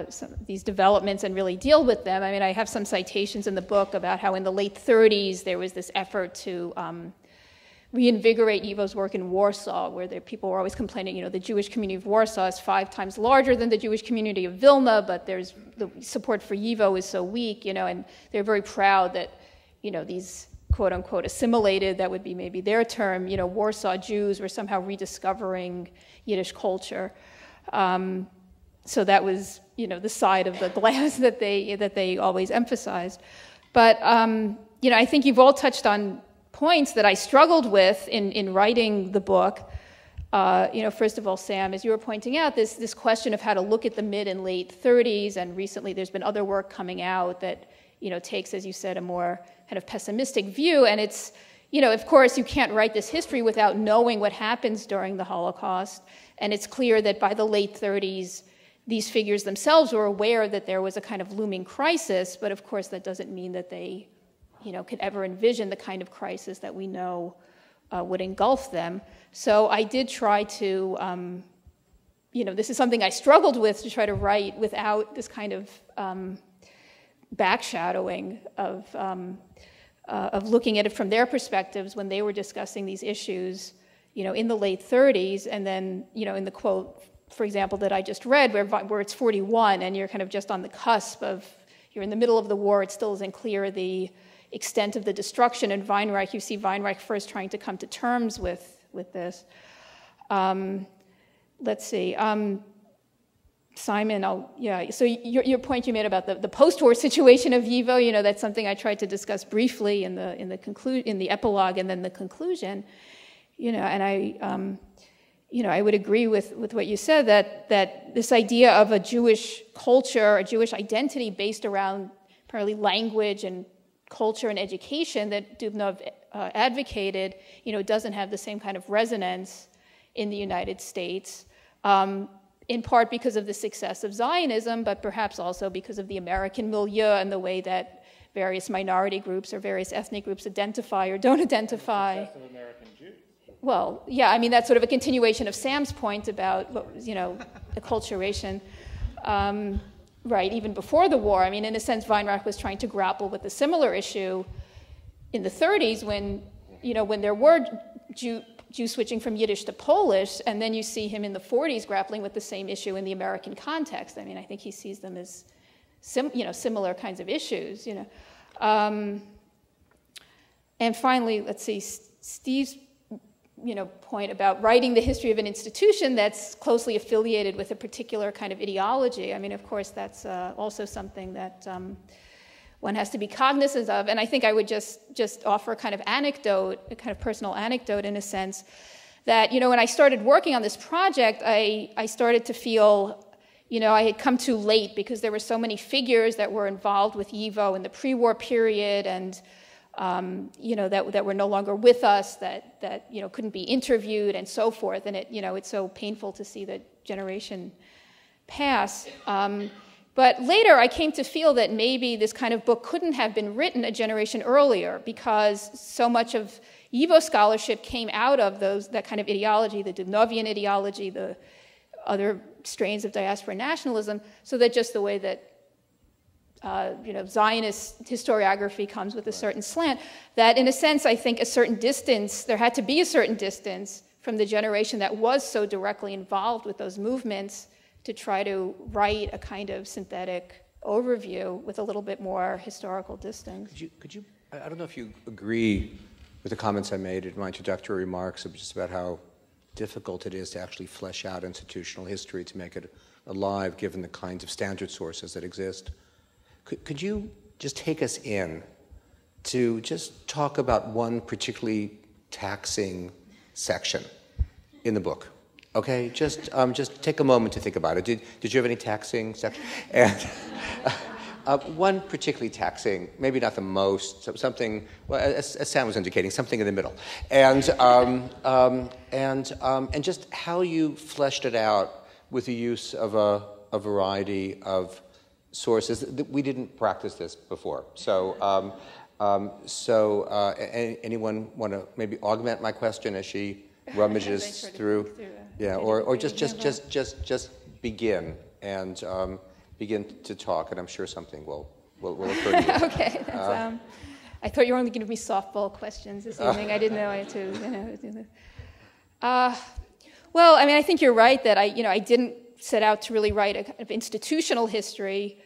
some of these developments and really deal with them. I mean, I have some citations in the book about how in the late 30s there was this effort to reinvigorate YIVO's work in Warsaw, where people were always complaining, the Jewish community of Warsaw is 5 times larger than the Jewish community of Vilna, but there's the support for YIVO is so weak, and they're very proud that, these quote unquote assimilated, that would be maybe their term, Warsaw Jews were somehow rediscovering Yiddish culture. So that was, the side of the glass that they always emphasized. But, I think you've all touched on points that I struggled with in writing the book. First of all, Sam, as you were pointing out, this question of how to look at the mid and late 30s, and recently there's been other work coming out that, takes, as you said, a more kind of pessimistic view. And it's, of course, you can't write this history without knowing what happens during the Holocaust. And it's clear that by the late 30s, these figures themselves were aware that there was a kind of looming crisis, but of course that doesn't mean that they, could ever envision the kind of crisis that we know would engulf them. So I did try to, this is something I struggled with, to try to write without this kind of backshadowing of looking at it from their perspectives when they were discussing these issues, in the late 30s, and then, in the quote, for example, that I just read, where it's 41 and you're kind of just on the cusp of, you're in the middle of the war, it still isn't clear the extent of the destruction. And Weinreich, you see Weinreich first trying to come to terms with this. Let's see. Simon, so your point you made about the post-war situation of YIVO, that's something I tried to discuss briefly in the epilogue and then the conclusion, and I would agree with what you said, that this idea of a Jewish culture, a Jewish identity based around primarily language and culture and education that Dubnov advocated, doesn't have the same kind of resonance in the United States, in part because of the success of Zionism, but perhaps also because of the American milieu and the way that various minority groups or various ethnic groups identify or don't identify. The success of American Jews. Well, yeah, I mean, that's sort of a continuation of Sam's point about, acculturation. Right, even before the war. I mean, in a sense, Weinreich was trying to grapple with a similar issue in the 30s when there were Jews switching from Yiddish to Polish, and then you see him in the 40s grappling with the same issue in the American context. I mean, I think he sees them as similar kinds of issues. And finally, let's see, Steve's point about writing the history of an institution that's closely affiliated with a particular kind of ideology. I mean, of course, that's also something that one has to be cognizant of. And I think I would just offer a kind of anecdote, a kind of personal anecdote in a sense, that, when I started working on this project, I started to feel, I had come too late because there were so many figures that were involved with YIVO in the pre-war period and that were no longer with us, that couldn't be interviewed and so forth. And it's so painful to see the generation pass. But later I came to feel that maybe this kind of book couldn't have been written a generation earlier because so much of YIVO scholarship came out of that kind of ideology, the Dubnovian ideology, the other strains of diaspora nationalism, so that just the way that Zionist historiography comes with a certain slant, that in a sense, I think there had to be a certain distance from the generation that was so directly involved with those movements to try to write a kind of synthetic overview with a little bit more historical distance. Could you I don't know if you agree with the comments I made in my introductory remarks just about how difficult it is to actually flesh out institutional history to make it alive given the kinds of standard sources that exist. Could you just take us in to just talk about one particularly taxing section in the book? Okay, just take a moment to think about it. Did you have any taxing section? And one particularly taxing, maybe not the most, something, well, as Sam was indicating, something in the middle, and just how you fleshed it out with the use of a variety of sources. We didn't practice this before, so anyone want to maybe augment my question as she rummages through? Yeah, or just begin and begin to talk, and I'm sure something will occur to you. Okay. I thought you were only going to give me softball questions this evening. I didn't know I had to, do that. Well, I mean, I think you're right that I didn't set out to really write a kind of institutional history.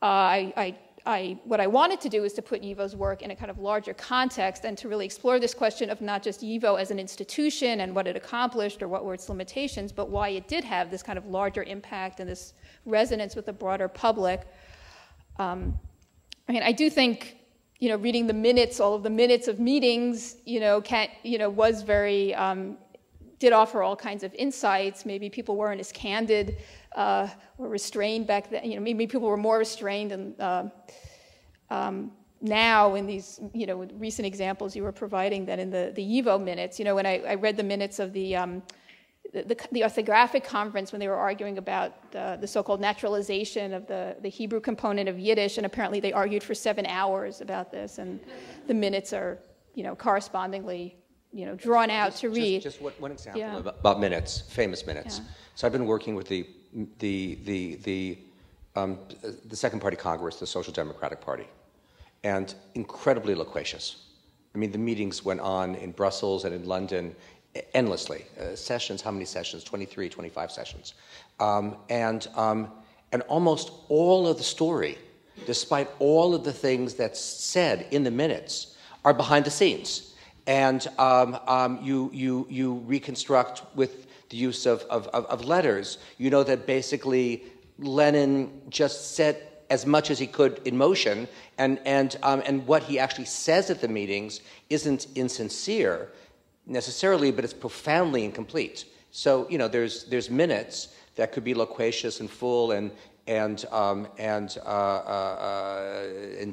What I wanted to do is to put YIVO's work in a kind of larger context and to really explore this question of not just YIVO as an institution and what it accomplished or what were its limitations, but why it did have this kind of larger impact and this resonance with the broader public. I mean, I do think, reading the minutes, all of the minutes of meetings, was very, did offer all kinds of insights. Maybe people weren't as candid or restrained back then. Maybe people were more restrained and now in these, recent examples you were providing than in the YIVO minutes. When I read the minutes of the orthographic conference when they were arguing about the so-called naturalization of the Hebrew component of Yiddish, and apparently they argued for 7 hours about this, and the minutes are, correspondingly, drawn out to read. Just one example about minutes, famous minutes. Yeah. So I've been working with the Second Party Congress, the Social Democratic Party, and incredibly loquacious. I mean, the meetings went on in Brussels and in London endlessly. Sessions, how many sessions? 23, 25 sessions. And almost all of the story, despite all of the things that's said in the minutes, are behind the scenes. And you reconstruct with the use of letters. You know that basically Lenin just set as much as he could in motion, and what he actually says at the meetings isn't insincere necessarily, but it's profoundly incomplete. So there's minutes that could be loquacious and full and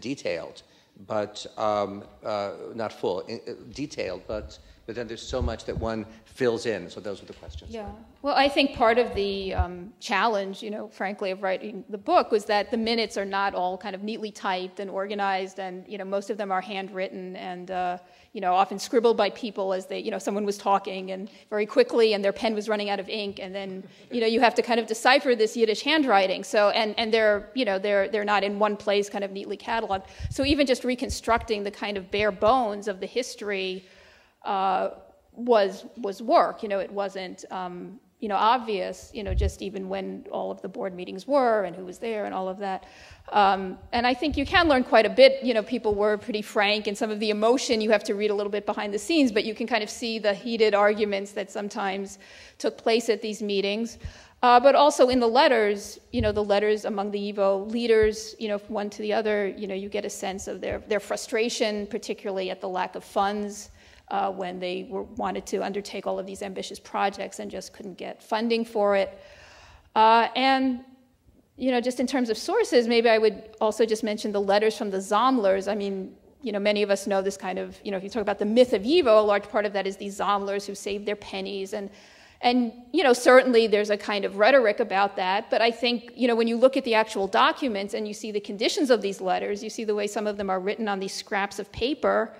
detailed, but not full, detailed, but then there's so much that one fills in. So those are the questions. Yeah. Well, I think part of the challenge, frankly, of writing the book was that the minutes are not all kind of neatly typed and organized, and most of them are handwritten and often scribbled by people as they, someone was talking and very quickly, and their pen was running out of ink, and then you have to kind of decipher this Yiddish handwriting. So and they're they're not in one place, kind of neatly cataloged. So even just reconstructing the kind of bare bones of the history was work. It wasn't obvious. Just even when all of the board meetings were and who was there and all of that. And I think you can learn quite a bit. People were pretty frank, and some of the emotion you have to read a little bit behind the scenes, but you can kind of see the heated arguments that sometimes took place at these meetings. But also in the letters, the letters among the YIVO leaders, one to the other, you get a sense of their frustration, particularly at the lack of funds. When they wanted to undertake all of these ambitious projects and just couldn't get funding for it. And, just in terms of sources, maybe I would also just mention the letters from the Sammlers. I mean, many of us know this kind of, if you talk about the myth of YIVO, a large part of that is these Sammlers who saved their pennies. And certainly there's a kind of rhetoric about that. But I think, when you look at the actual documents and you see the conditions of these letters, you see the way some of them are written on these scraps of paper,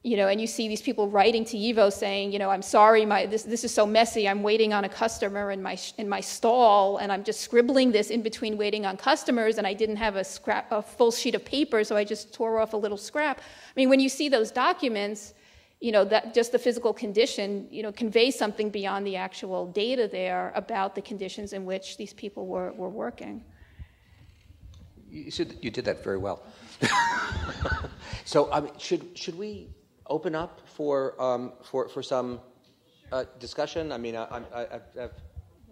and you see these people writing to YIVO saying, I'm sorry, this is so messy. I'm waiting on a customer in my stall, and I'm just scribbling this in between waiting on customers, and I didn't have a full sheet of paper, so I just tore off a little scrap. I mean, when you see those documents, that just the physical condition, conveys something beyond the actual data there about the conditions in which these people were working. You did that very well. So, should we open up for some discussion? I mean, have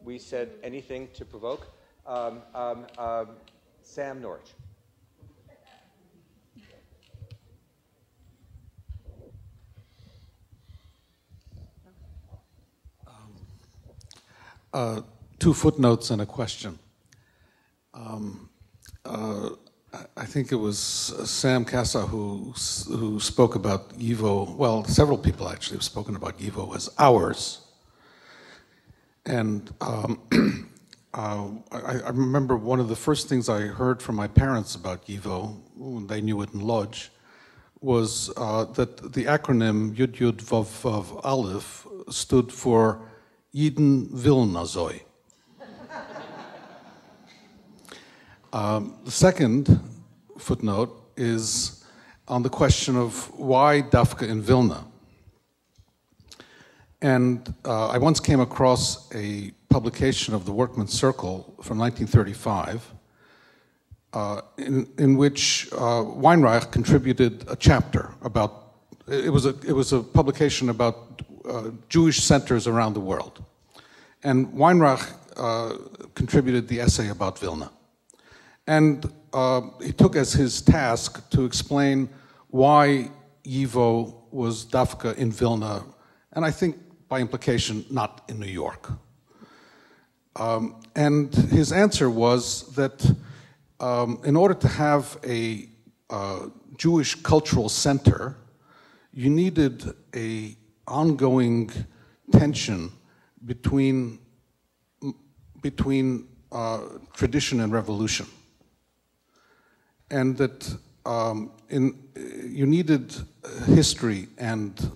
we said anything to provoke? Sam Norwich. Two footnotes and a question. I think it was Sam Kassow who spoke about YIVO. Well, several people actually have spoken about YIVO as ours. And I remember one of the first things I heard from my parents about YIVO, when they knew it in Lodz, was that the acronym Yud Yud Vav Vav Aleph stood for Yidden Vilnazoy. The second footnote is on the question of why Dafka in Vilna. And I once came across a publication of the Workmen's Circle from 1935 in which Weinreich contributed a chapter about, it was a publication about Jewish centers around the world. And Weinreich contributed the essay about Vilna. And he took as his task to explain why YIVO was Dafka in Vilna, and I think by implication not in New York. And his answer was that in order to have a Jewish cultural center, you needed an ongoing tension between tradition and revolution. And that you needed history and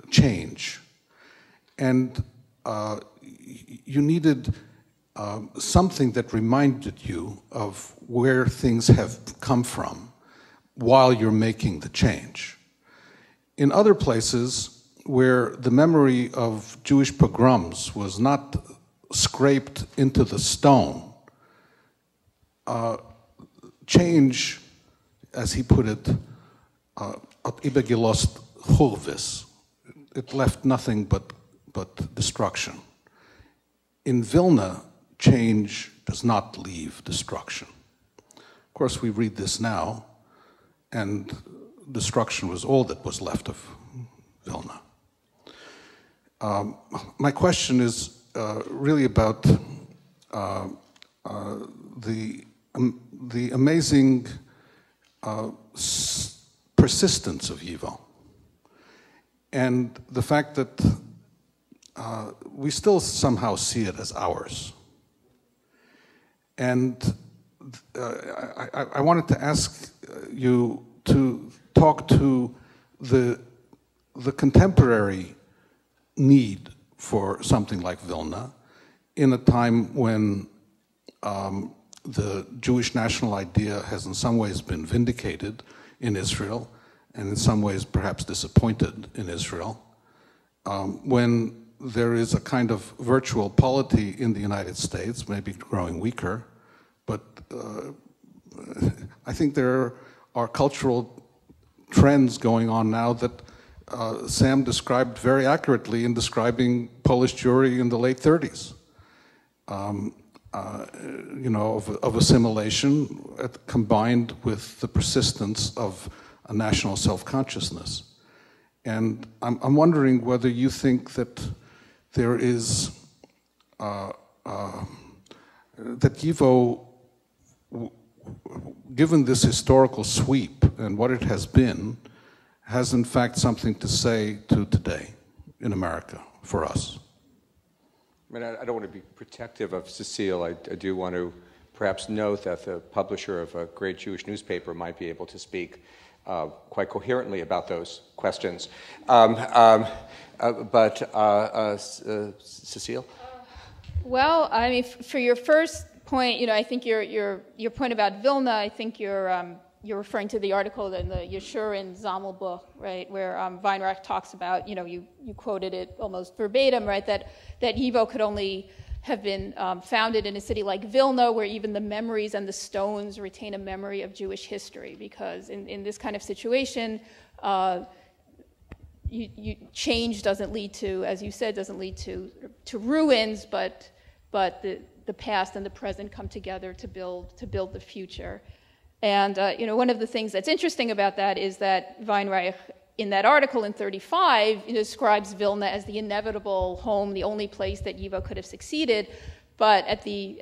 change. And you needed something that reminded you of where things have come from while you're making the change. In other places where the memory of Jewish pogroms was not scraped into the stone, change, as he put it, it left nothing but destruction. In Vilna, change does not leave destruction. Of course, we read this now, and destruction was all that was left of Vilna. My question is really about the the amazing persistence of YIVO, and the fact that we still somehow see it as ours. And I wanted to ask you to talk to the contemporary need for something like Vilna in a time when the Jewish national idea has in some ways been vindicated in Israel, and in some ways perhaps disappointed in Israel, when there is a kind of virtual polity in the United States, maybe growing weaker, but I think there are cultural trends going on now that Sam described very accurately in describing Polish Jewry in the late 30s. You know, of assimilation combined with the persistence of a national self-consciousness. And I'm wondering whether you think that there is, that YIVO, given this historical sweep and what it has been, has in fact something to say to today in America for us. I mean, I don't want to be protective of Cecile. I do want to perhaps note that the publisher of a great Jewish newspaper might be able to speak quite coherently about those questions. Cecile? Well, I mean, for your first point, you know, I think your point about Vilna, I think you're referring to the article in the Yeshurin Zammelbuch, right, where Weinreich talks about, you know, you quoted it almost verbatim, right, that YIVO could only have been founded in a city like Vilna, where even the memories and the stones retain a memory of Jewish history, because in this kind of situation, change doesn't lead to, as you said, doesn't lead to ruins, but the past and the present come together to build the future. And you know, one of the things that's interesting about that is that Weinreich, in that article in 1935, describes Vilna as the inevitable home, the only place that YIVO could have succeeded. But at the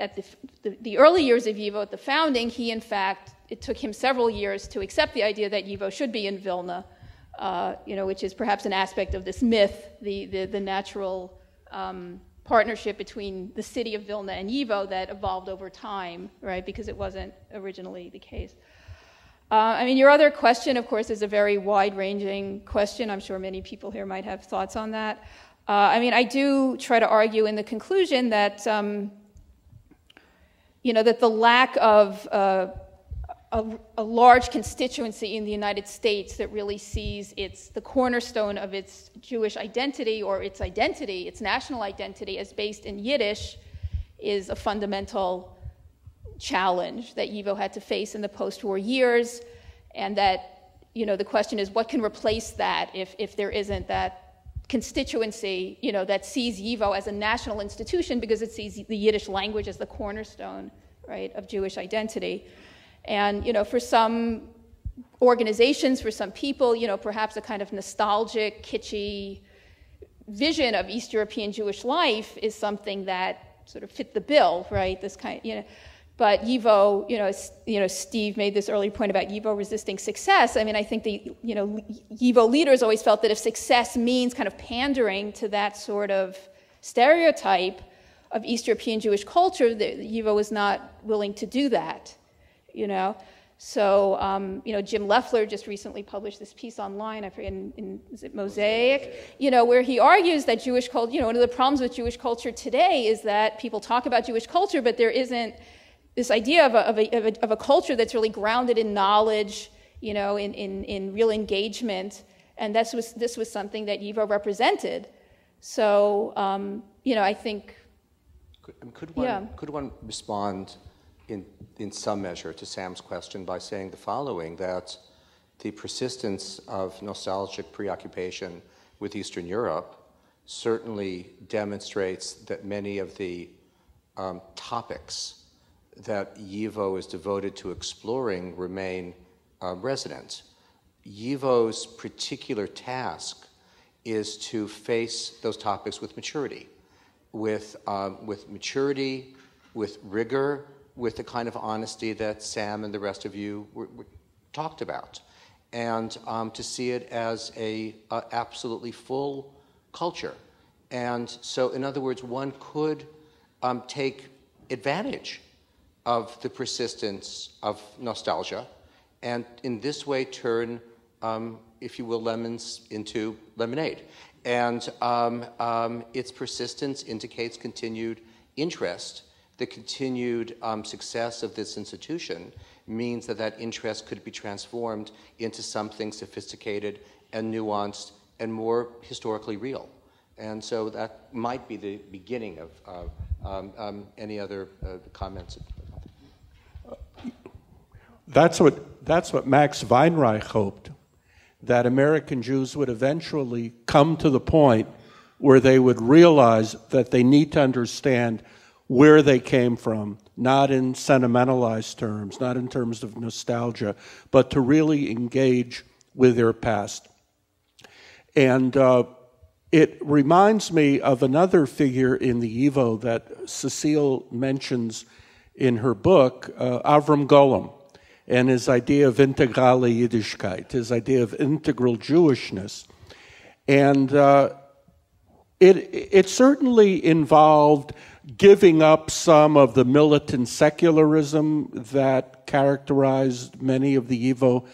early years of YIVO, at the founding, he in fact, it took him several years to accept the idea that YIVO should be in Vilna, you know, which is perhaps an aspect of this myth, the natural partnership between the city of Vilna and YIVO that evolved over time, right? Because it wasn't originally the case. I mean, your other question, of course, is a very wide-ranging question. I'm sure many people here might have thoughts on that. I mean, I do try to argue in the conclusion that, you know, that the lack of a large constituency in the United States that really sees the cornerstone of its Jewish identity or its national identity as based in Yiddish is a fundamental challenge that YIVO had to face in the post-war years, and that, you know, the question is what can replace that if there isn't that constituency, you know, that sees YIVO as a national institution because it sees the Yiddish language as the cornerstone, right, of Jewish identity. And, you know, for some organizations, for some people, you know, perhaps a kind of nostalgic, kitschy vision of East European Jewish life is something that sort of fit the bill, right? This kind, you know. But YIVO, you know, Steve made this earlier point about YIVO resisting success. I mean, I think the, you know, YIVO leaders always felt that if success means kind of pandering to that sort of stereotype of East European Jewish culture, that YIVO was not willing to do that, you know. So, you know, Jim Leffler just recently published this piece online, I forget, is it Mosaic? You know, where he argues that Jewish culture, you know, one of the problems with Jewish culture today is that people talk about Jewish culture, but there isn't this idea of a culture that's really grounded in knowledge, you know, in real engagement, and this was something that YIVO represented. So, you know, I think. Could one respond in some measure to Sam's question by saying the following, that the persistence of nostalgic preoccupation with Eastern Europe certainly demonstrates that many of the topics that YIVO is devoted to exploring remain resonant. YIVO's particular task is to face those topics with maturity, with maturity, with rigor, with the kind of honesty that Sam and the rest of you talked about, and to see it as a absolutely full culture. And so, in other words, one could take advantage of the persistence of nostalgia, and in this way turn, if you will, lemons into lemonade. And its persistence indicates continued interest. The continued success of this institution means that that interest could be transformed into something sophisticated and nuanced and more historically real. And so that might be the beginning of any other comments. That's what Max Weinreich hoped, that American Jews would eventually come to the point where they would realize that they need to understand where they came from, not in sentimentalized terms, not in terms of nostalgia, but to really engage with their past. And it reminds me of another figure in the YIVO that Cecile mentions in her book, Avram Golem, and his idea of integrale Yiddishkeit, his idea of integral Jewishness. And it certainly involved giving up some of the militant secularism that characterized many of the YIVO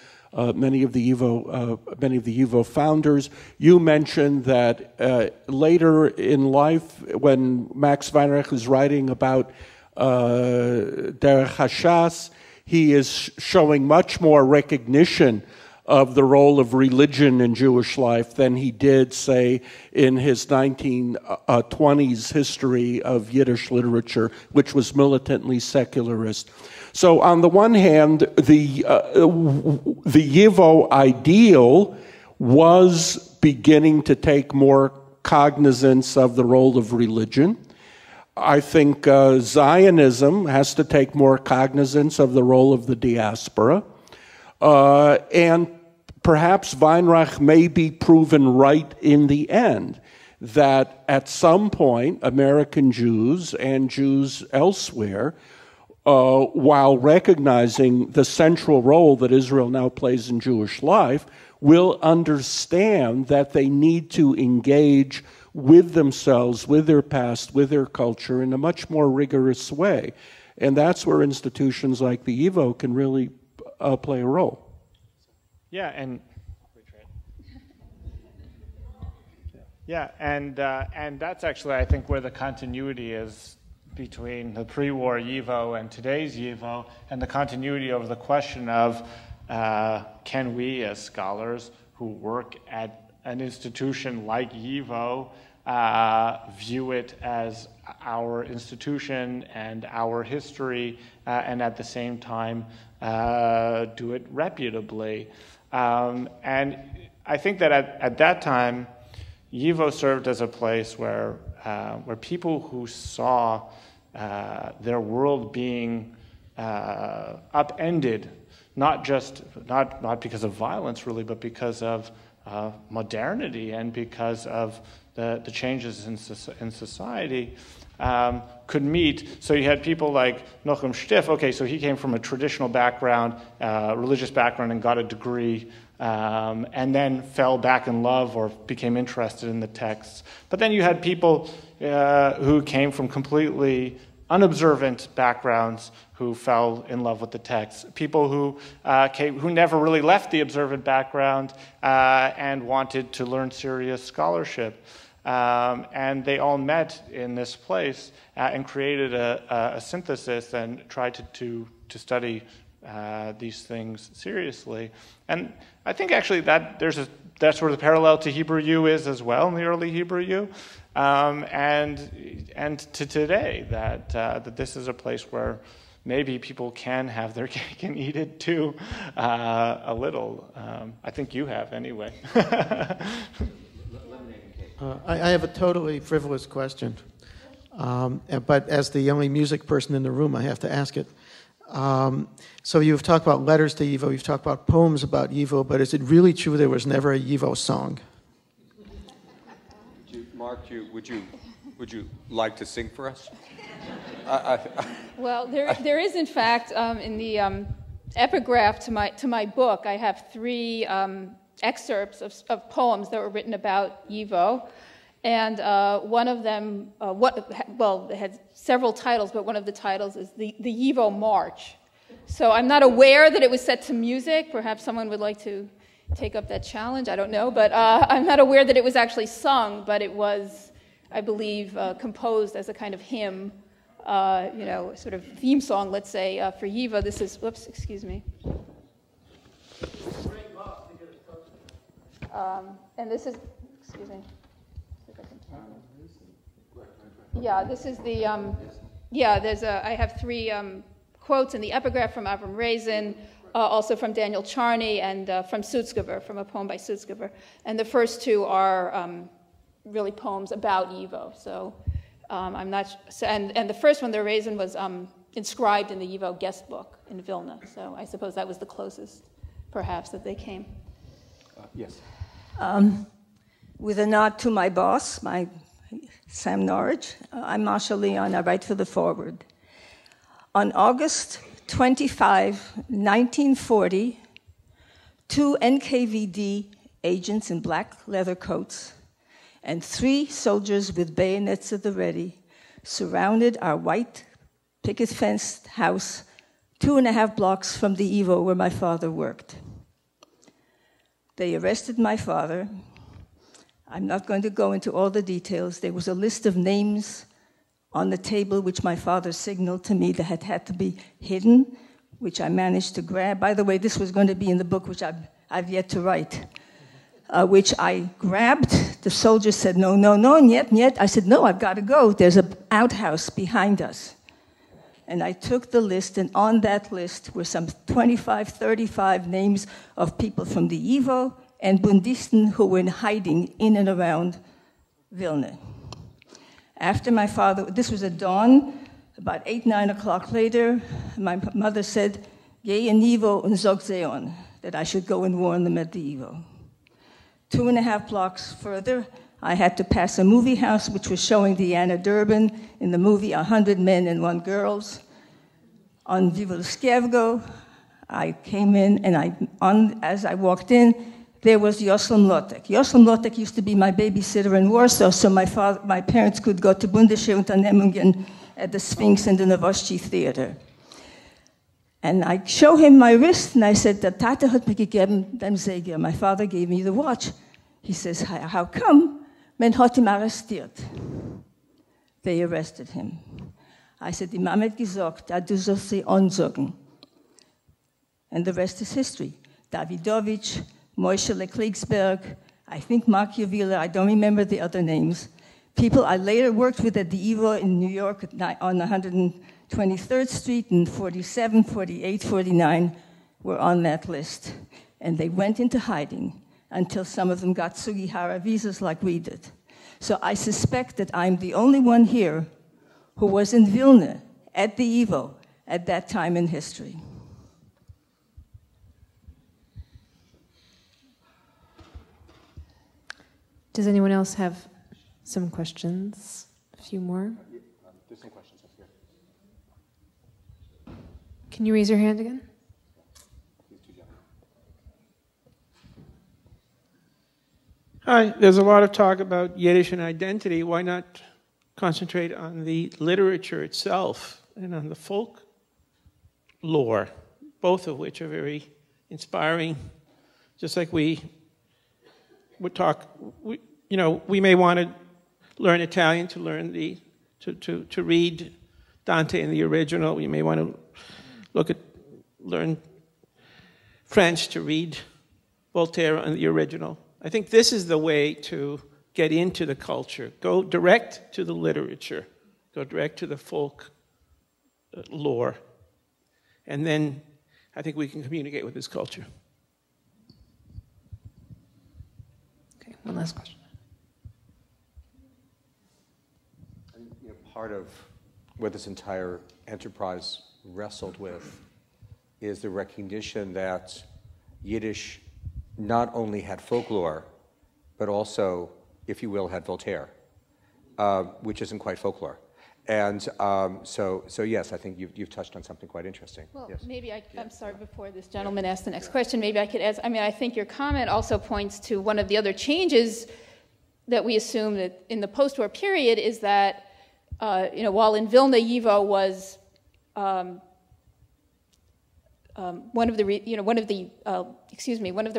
founders. You mentioned that later in life, when Max Weinreich is writing about Derech HaShas, he is showing much more recognition of the role of religion in Jewish life than he did, say, in his 1920s history of Yiddish literature, which was militantly secularist. So on the one hand, the YIVO ideal was beginning to take more cognizance of the role of religion. I think Zionism has to take more cognizance of the role of the diaspora. And perhaps Weinreich may be proven right in the end, that at some point American Jews and Jews elsewhere, while recognizing the central role that Israel now plays in Jewish life, will understand that they need to engage with themselves, with their past, with their culture in a much more rigorous way. And that's where institutions like the YIVO can really play a role. Yeah, and that's actually, I think, where the continuity is between the pre-war YIVO and today's YIVO, and the continuity over the question of can we, as scholars who work at an institution like YIVO, view it as our institution and our history, and at the same time do it reputably. And I think that at that time, YIVO served as a place where people who saw their world being upended, not because of violence really, but because of modernity and because of the changes in society, could meet. So you had people like Nochem Stiff. Okay, so he came from a traditional background, religious background, and got a degree, and then fell back in love or became interested in the texts. But then you had people who came from completely unobservant backgrounds who fell in love with the text. People who never really left the observant background and wanted to learn serious scholarship. And they all met in this place and created a synthesis and tried to study these things seriously. And I think actually that that's where the parallel to Hebrew U is as well in the early Hebrew U, and to today that this is a place where maybe people can have their cake and eat it too, a little. I think you have anyway. I have a totally frivolous question, but as the only music person in the room, I have to ask it. So you've talked about letters to YIVO, you've talked about poems about YIVO, but is it really true there was never a YIVO song? Mark, would you like to sing for us? Well, there is, in fact, in the epigraph to my book, I have 3 excerpts of poems that were written about YIVO. And one of them, it had several titles, but one of the titles is the YIVO March. So I'm not aware that it was set to music. Perhaps someone would like to take up that challenge. I don't know. But I'm not aware that it was actually sung, but it was, I believe, composed as a kind of hymn, sort of theme song, let's say, for YIVO. This is, whoops, excuse me. And this is, excuse me. Yeah, this is the, I have 3 quotes in the epigraph from Avram Raisin, also from Daniel Charney, and from Sutzkever, from a poem by Sutzkever. And the first 2 are really poems about YIVO. So I'm not, and the first one, the Raisin, was inscribed in the YIVO guest book in Vilna. So I suppose that was the closest, perhaps, that they came. Yes. With a nod to my boss, Sam Norwich, I'm Marsha Leon, I write for The Forward. On August 25, 1940, 2 NKVD agents in black leather coats and 3 soldiers with bayonets at the ready surrounded our white picket-fenced house 2.5 blocks from the YIVO where my father worked. They arrested my father. I'm not going to go into all the details. There was a list of names on the table which my father signaled to me that had to be hidden, which I managed to grab. By the way, this was going to be in the book, which I've yet to write, which I grabbed. The soldier said, no, and yet. I said, no, I've got to go. There's an outhouse behind us. And I took the list, and on that list were some 25, 35 names of people from the YIVO and Bundisten who were in hiding in and around Vilna. After my father, this was at dawn, about 8, 9 o'clock later, my mother said, Geh in YIVO and zog zeon, that I should go and warn them at the YIVO. 2.5 blocks further, I had to pass a movie house which was showing Diana Durbin in the movie 100 Men and 1 Girls. On Vivolskevgo, I came in, and as I walked in, there was Yoslem Lotek. Yoslem Lotek used to be my babysitter in Warsaw, so my parents could go to Bundesheer Unternehmungen at the Sphinx and the Nowości Theater. And I show him my wrist, and I said, "Der Tate hat mir gegeben den Säger." My father gave me the watch. He says, "How come?" Men hat ihn arrestiert. They arrested him. I said, "Die Mama hat gesagt, du sollst sie ansagen." And the rest is history. Rabinovitch, Moshe Kligsberg, I think Mark Yavila, I don't remember the other names. People I later worked with at the YIVO in New York on 123rd Street and 47, 48, 49 were on that list. And they went into hiding until some of them got Sugihara visas like we did. So I suspect that I'm the only one here who was in Vilna at the YIVO at that time in history. Does anyone else have some questions? A few more? There's some questions up here. Can you raise your hand again? Hi, there's a lot of talk about Yiddish and identity. Why not concentrate on the literature itself and on the folk lore, both of which are very inspiring. Just like we would talk, we may want to learn Italian to learn to read Dante in the original. We may want to learn French to read Voltaire in the original. I think this is the way to get into the culture. Go direct to the literature. Go direct to the folk lore. And then I think we can communicate with this culture. Okay, one last question. Part of what this entire enterprise wrestled with is the recognition that Yiddish not only had folklore, but also, if you will, had Voltaire, which isn't quite folklore. And so yes, I think you've touched on something quite interesting. Well, yes. maybe I'm sorry, before this gentleman asks the next question, maybe I could ask, I mean, I think your comment also points to one of the other changes that we assume that in the post-war period is that, while in Vilna, YIVO was one of the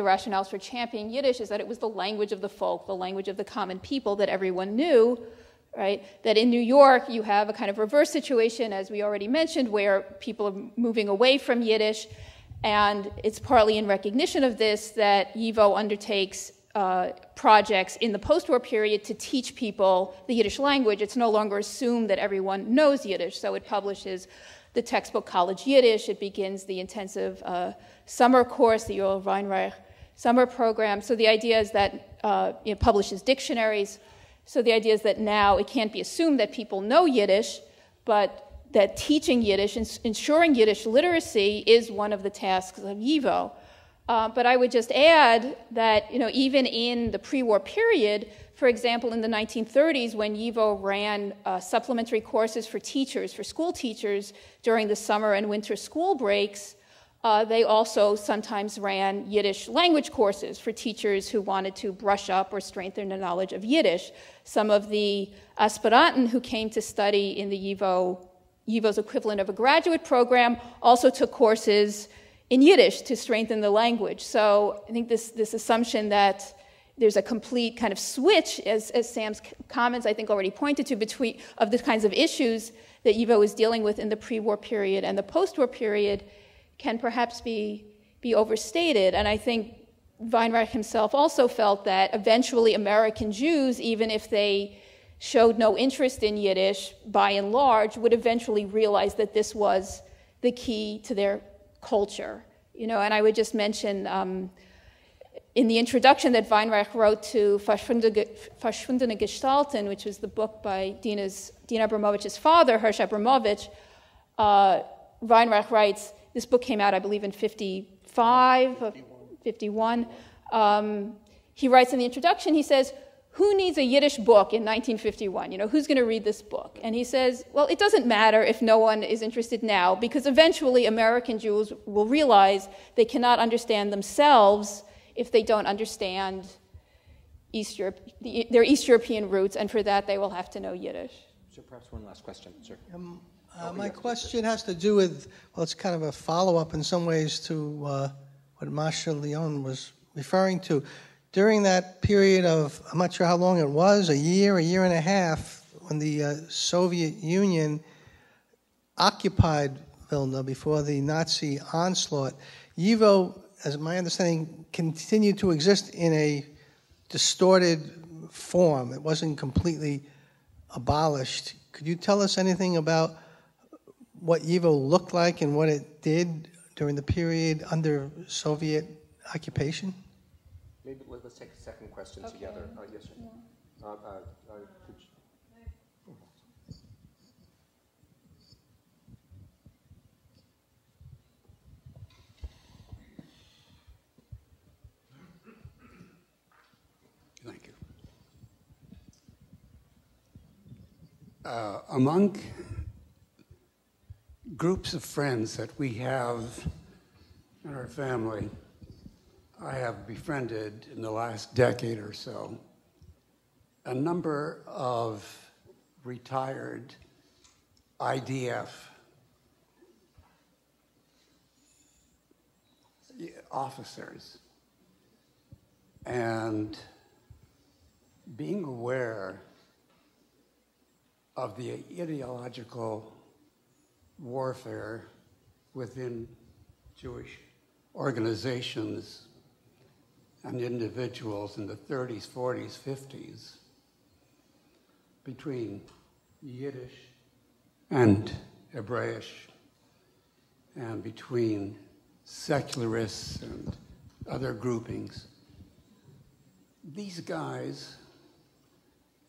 rationales for championing Yiddish is that it was the language of the folk, the language of the common people that everyone knew, right? That in New York, you have a kind of reverse situation, as we already mentioned, where people are moving away from Yiddish, and it's partly in recognition of this that YIVO undertakes projects in the post-war period to teach people the Yiddish language. It's no longer assumed that everyone knows Yiddish, so it publishes the textbook College Yiddish. It begins the intensive summer course, the Yoel Weinreich summer program. So the idea is that it publishes dictionaries. So the idea is that now it can't be assumed that people know Yiddish, but that teaching Yiddish, ensuring Yiddish literacy is one of the tasks of YIVO. But I would just add that, even in the pre-war period, for example, in the 1930s, when YIVO ran supplementary courses for teachers, for school teachers, during the summer and winter school breaks, they also sometimes ran Yiddish language courses for teachers who wanted to brush up or strengthen their knowledge of Yiddish. Some of the aspiranten who came to study in the YIVO's equivalent of a graduate program also took courses in Yiddish to strengthen the language. So I think this assumption that there's a complete kind of switch, as Sam's comments I think already pointed to, of the kinds of issues that YIVO is dealing with in the pre-war period and the post-war period can perhaps be overstated. And I think Weinreich himself also felt that eventually American Jews, even if they showed no interest in Yiddish, by and large, would eventually realize that this was the key to their culture. And I would just mention in the introduction that Weinreich wrote to Verschwundene Gestalten, which was the book by Dina Abramovich's father, Hirsch Abramovich, Weinreich writes, this book came out, I believe, in 51. He writes in the introduction, he says, who needs a Yiddish book in 1951? Who's going to read this book? And he says, well, it doesn't matter if no one is interested now, because eventually American Jews will realize they cannot understand themselves if they don't understand their East European roots, and for that they will have to know Yiddish. So perhaps one last question, sir. My question has to do with, it's kind of a follow-up in some ways to what Masha Leon was referring to. During that period of, I'm not sure how long it was, a year and a half, when the Soviet Union occupied Vilna before the Nazi onslaught, YIVO, as my understanding, continued to exist in a distorted form. It wasn't completely abolished. Could you tell us anything about what YIVO looked like and what it did during the period under Soviet occupation? Maybe let's take a second question together. Yes, sir. Thank you. Among groups of friends that we have in our family, I have befriended in the last decade or so a number of retired IDF officers, and being aware of the ideological warfare within Jewish organizations and individuals in the 30s, 40s, 50s between Yiddish and Hebraic, and between secularists and other groupings. These guys,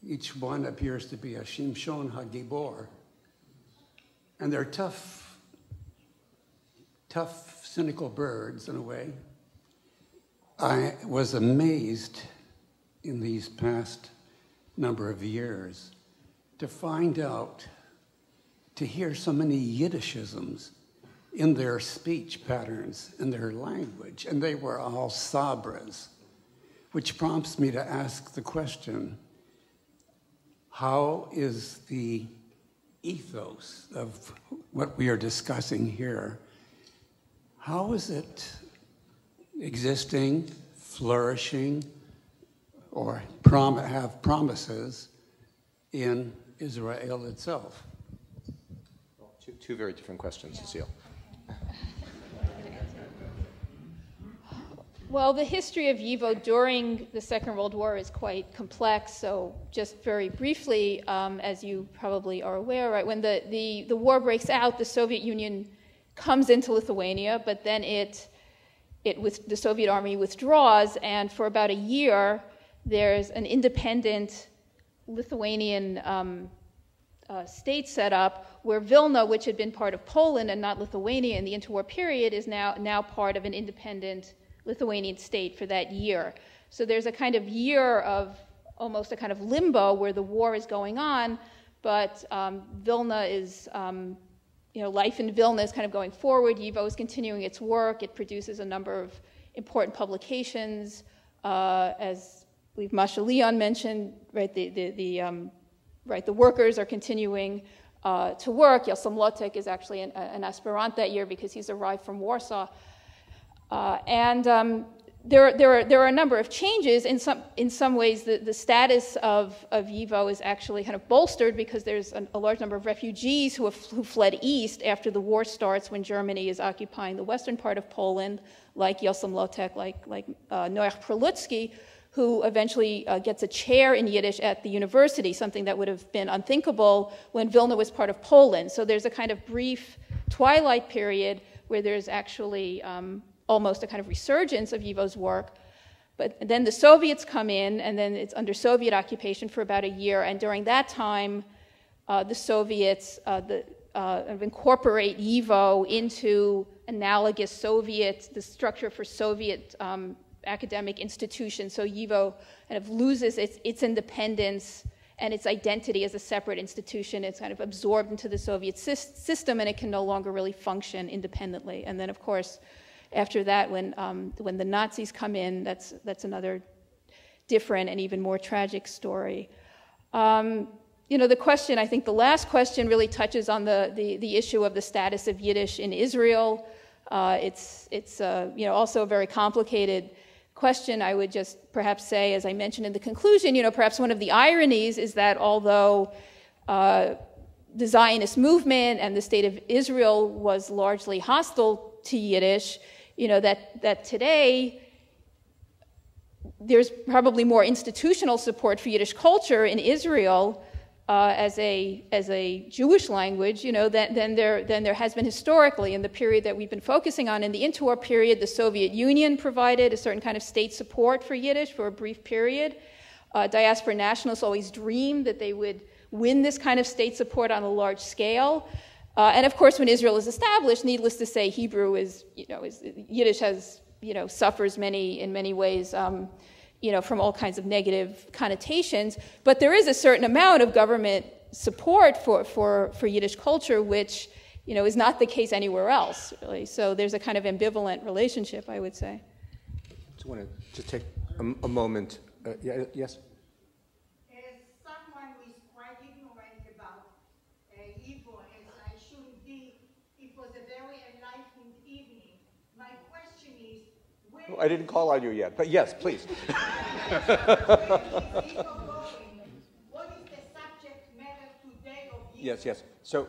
each one appears to be a Shimshon HaGibor, and they're tough, cynical birds in a way. I was amazed in these past number of years to find out to hear so many Yiddishisms in their speech patterns, in their language, and they were all sabras, which prompts me to ask the question, how is the ethos of what we are discussing here, how is it existing, flourishing, or have promises in Israel itself? Well, two very different questions, Cecile. Well, the history of YIVO during the Second World War is quite complex. So just very briefly, as you probably are aware, right, when the war breaks out, the Soviet Union comes into Lithuania, but then the Soviet army withdraws, and for about a year, there's an independent Lithuanian state set up where Vilna, which had been part of Poland and not Lithuania in the interwar period, is now part of an independent Lithuanian state for that year. So there's a kind of year of almost a kind of limbo where the war is going on, but Vilna is, life in Vilna is kind of going forward. YIVO is continuing its work. It produces a number of important publications. As I believe Masha Leon mentioned, right, the workers are continuing to work. Yossam Lotek is actually an aspirant that year because he's arrived from Warsaw. There are a number of changes. In some ways, the status of YIVO is actually kind of bolstered because there's a large number of refugees who fled east after the war starts when Germany is occupying the western part of Poland, like Yossam Lotek, like Noach Prelutsky, who eventually gets a chair in Yiddish at the university, something that would have been unthinkable when Vilna was part of Poland. So there's a kind of brief twilight period where there's actually almost a kind of resurgence of YIVO's work. But then the Soviets come in, and then it's under Soviet occupation for about a year. And during that time, the Soviets incorporate YIVO into analogous the structure for Soviet academic institutions. So YIVO kind of loses its independence and its identity as a separate institution. It's kind of absorbed into the Soviet system, and it can no longer really function independently. And then, of course, after that, when the Nazis come in, that's another different and even more tragic story. The question, I think the last question really touches on the issue of the status of Yiddish in Israel. It's also a very complicated question. I would just perhaps say, as I mentioned in the conclusion, perhaps one of the ironies is that although the Zionist movement and the state of Israel was largely hostile to Yiddish, that today there's probably more institutional support for Yiddish culture in Israel as a Jewish language, than there has been historically in the period that we've been focusing on. In the interwar period, the Soviet Union provided a certain kind of state support for Yiddish for a brief period. Diaspora Nationalists always dreamed that they would win this kind of state support on a large scale. And of course, when Israel is established, needless to say, Yiddish suffers in many ways, from all kinds of negative connotations. But there is a certain amount of government support for Yiddish culture, which, is not the case anywhere else, really. So there's a kind of ambivalent relationship, I would say. I just want to take a moment. Yes? I didn't call on you yet, but yes, please. What is the subject matter today of YIVO? Yes. So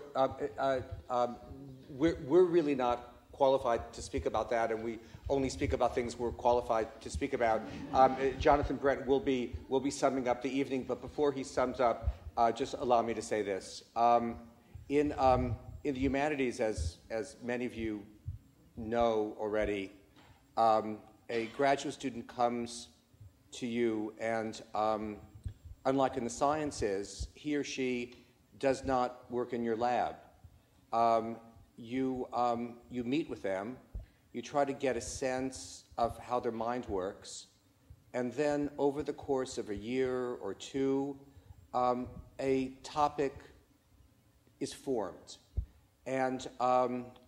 we're really not qualified to speak about that, and we only speak about things we're qualified to speak about. Jonathan Brent will be summing up the evening, but before he sums up, just allow me to say this: in the humanities, as many of you know already. A graduate student comes to you and, unlike in the sciences, he or she does not work in your lab. You meet with them, you try to get a sense of how their mind works, and then over the course of a year or two, a topic is formed. And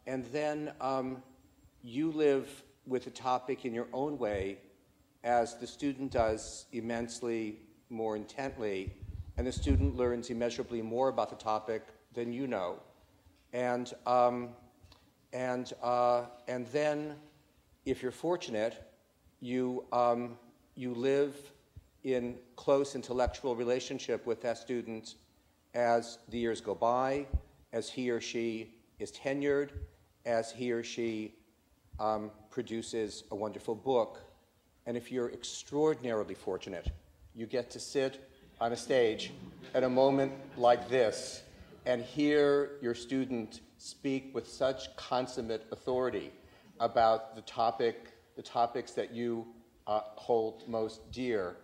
then you live with the topic in your own way, as the student does immensely more intently, and the student learns immeasurably more about the topic than you know. And then, if you're fortunate, you live in close intellectual relationship with that student as the years go by, as he or she is tenured, as he or she produces a wonderful book. And if you're extraordinarily fortunate, you get to sit on a stage at a moment like this and hear your student speak with such consummate authority about the topics that you hold most dear.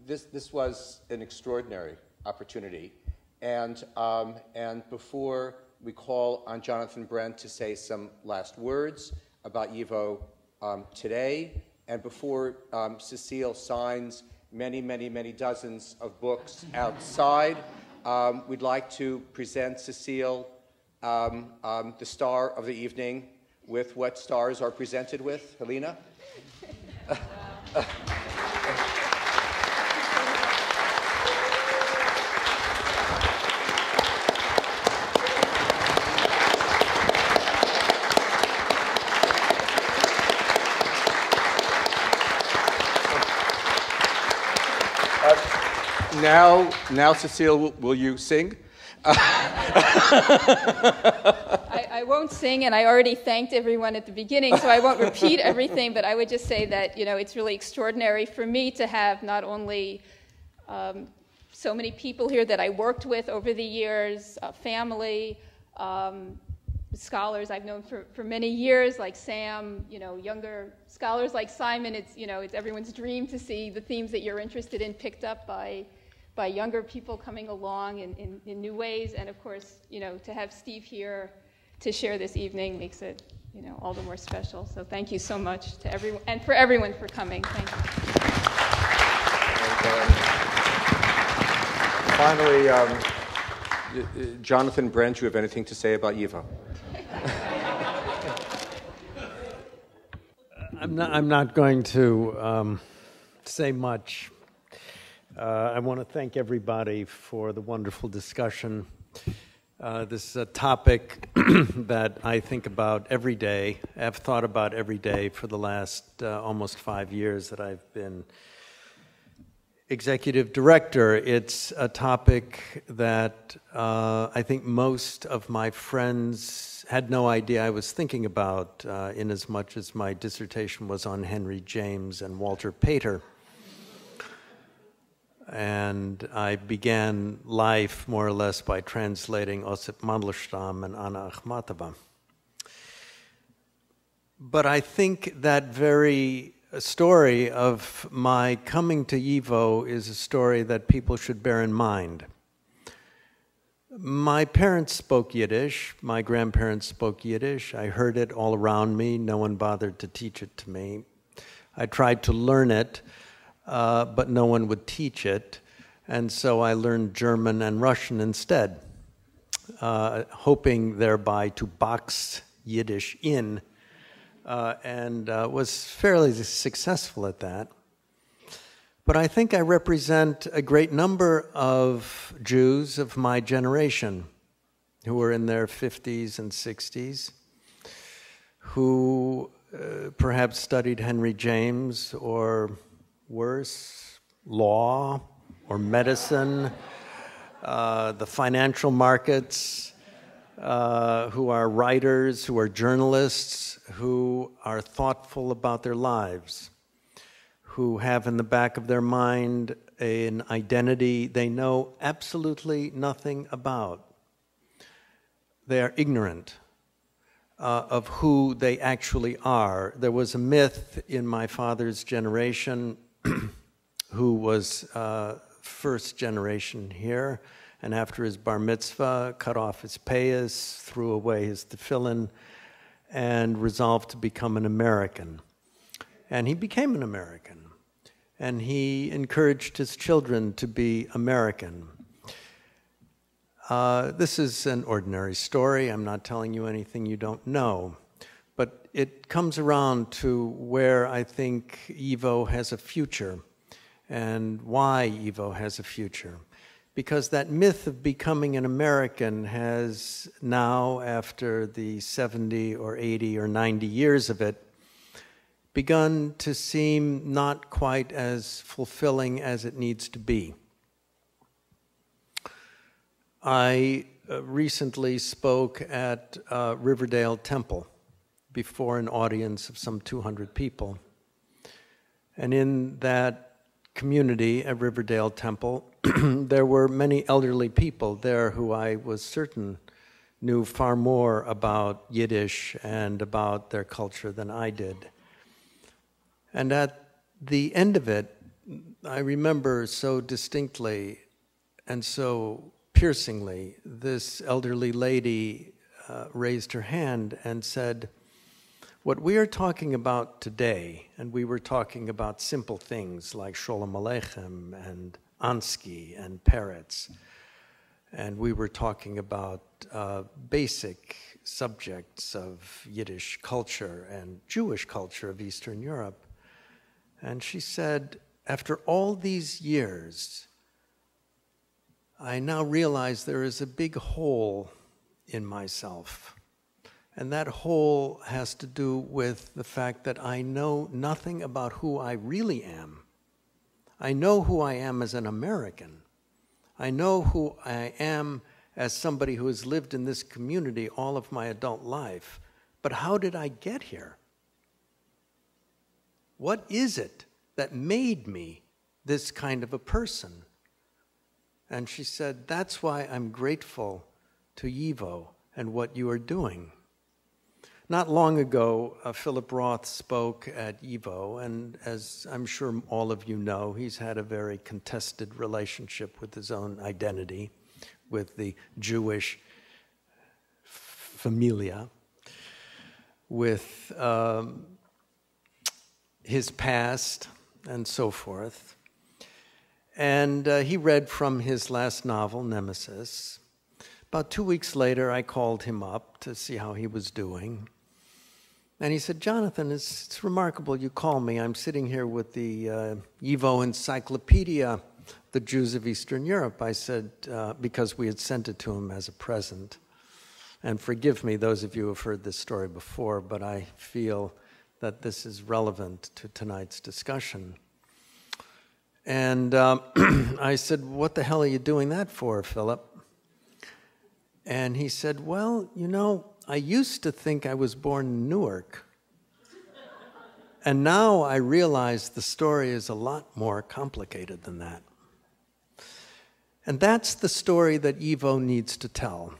This was an extraordinary opportunity. And before we call on Jonathan Brent to say some last words about YIVO today, and before Cecile signs many, many, many dozens of books outside, we'd like to present Cecile, the star of the evening, with what stars are presented with. Helena? Now, Cecile, will you sing? I won't sing, and I already thanked everyone at the beginning, so I won't repeat everything, but I would just say that, it's really extraordinary for me to have not only so many people here that I worked with over the years, family, scholars I've known for many years, like Sam, younger scholars like Simon. It's everyone's dream to see the themes that you're interested in picked up by younger people coming along in new ways. And of course, to have Steve here to share this evening makes it, all the more special. So thank you so much to everyone, and for everyone for coming. Thank you. Finally, Jonathan Brent, you have anything to say about YIVO? I'm not going to say much. I want to thank everybody for the wonderful discussion. This is a topic that I think about every day, have thought about every day for the last almost 5 years that I've been executive director. It's a topic that I think most of my friends had no idea I was thinking about, in as much as my dissertation was on Henry James and Walter Pater. And I began life more or less by translating Osip Mandelstam and Anna Akhmatova. But I think that very story of my coming to YIVO is a story that people should bear in mind. My parents spoke Yiddish. My grandparents spoke Yiddish. I heard it all around me. No one bothered to teach it to me. I tried to learn it, but no one would teach it. And so I learned German and Russian instead, hoping thereby to box Yiddish in, and was fairly successful at that. But I think I represent a great number of Jews of my generation who were in their 50s and 60s, who perhaps studied Henry James, or worse, law or medicine, the financial markets, who are writers, who are journalists, who are thoughtful about their lives, who have in the back of their mind an identity they know absolutely nothing about. They are ignorant of who they actually are. There was a myth in my father's generation, who was first generation here, and after his bar mitzvah, cut off his payas, threw away his tefillin, and resolved to become an American. And he became an American. And he encouraged his children to be American. This is an ordinary story. I'm not telling you anything you don't know. But it comes around to where I think YIVO has a future and why YIVO has a future. Because that myth of becoming an American has now, after the 70 or 80 or 90 years of it, begun to seem not quite as fulfilling as it needs to be. I recently spoke at Riverdale Temple before an audience of some 200 people. And in that community at Riverdale Temple, there were many elderly people there who I was certain knew far more about Yiddish and about their culture than I did. And at the end of it, I remember so distinctly and so piercingly, this elderly lady raised her hand and said, "What we are talking about today," and we were talking about simple things like Sholem Aleichem and Ansky and Peretz, and we were talking about basic subjects of Yiddish culture and Jewish culture of Eastern Europe. And she said, "After all these years, I now realize there is a big hole in myself. And that hole has to do with the fact that I know nothing about who I really am. I know who I am as an American. I know who I am as somebody who has lived in this community all of my adult life. But how did I get here? What is it that made me this kind of a person?" And she said, "That's why I'm grateful to YIVO and what you are doing." Not long ago, Philip Roth spoke at YIVO, and as I'm sure all of you know, he's had a very contested relationship with his own identity, with the Jewish familia, with his past, and so forth. And he read from his last novel, Nemesis. About 2 weeks later, I called him up to see how he was doing. And he said, "Jonathan, it's remarkable you call me. I'm sitting here with the YIVO Encyclopedia, The Jews of Eastern Europe." I said, because we had sent it to him as a present. And forgive me, those of you who have heard this story before, but I feel that this is relevant to tonight's discussion. And I said, "What the hell are you doing that for, Philip?" And he said, "Well, you know, I used to think I was born in Newark. And now I realize the story is a lot more complicated than that." And that's the story that YIVO needs to tell.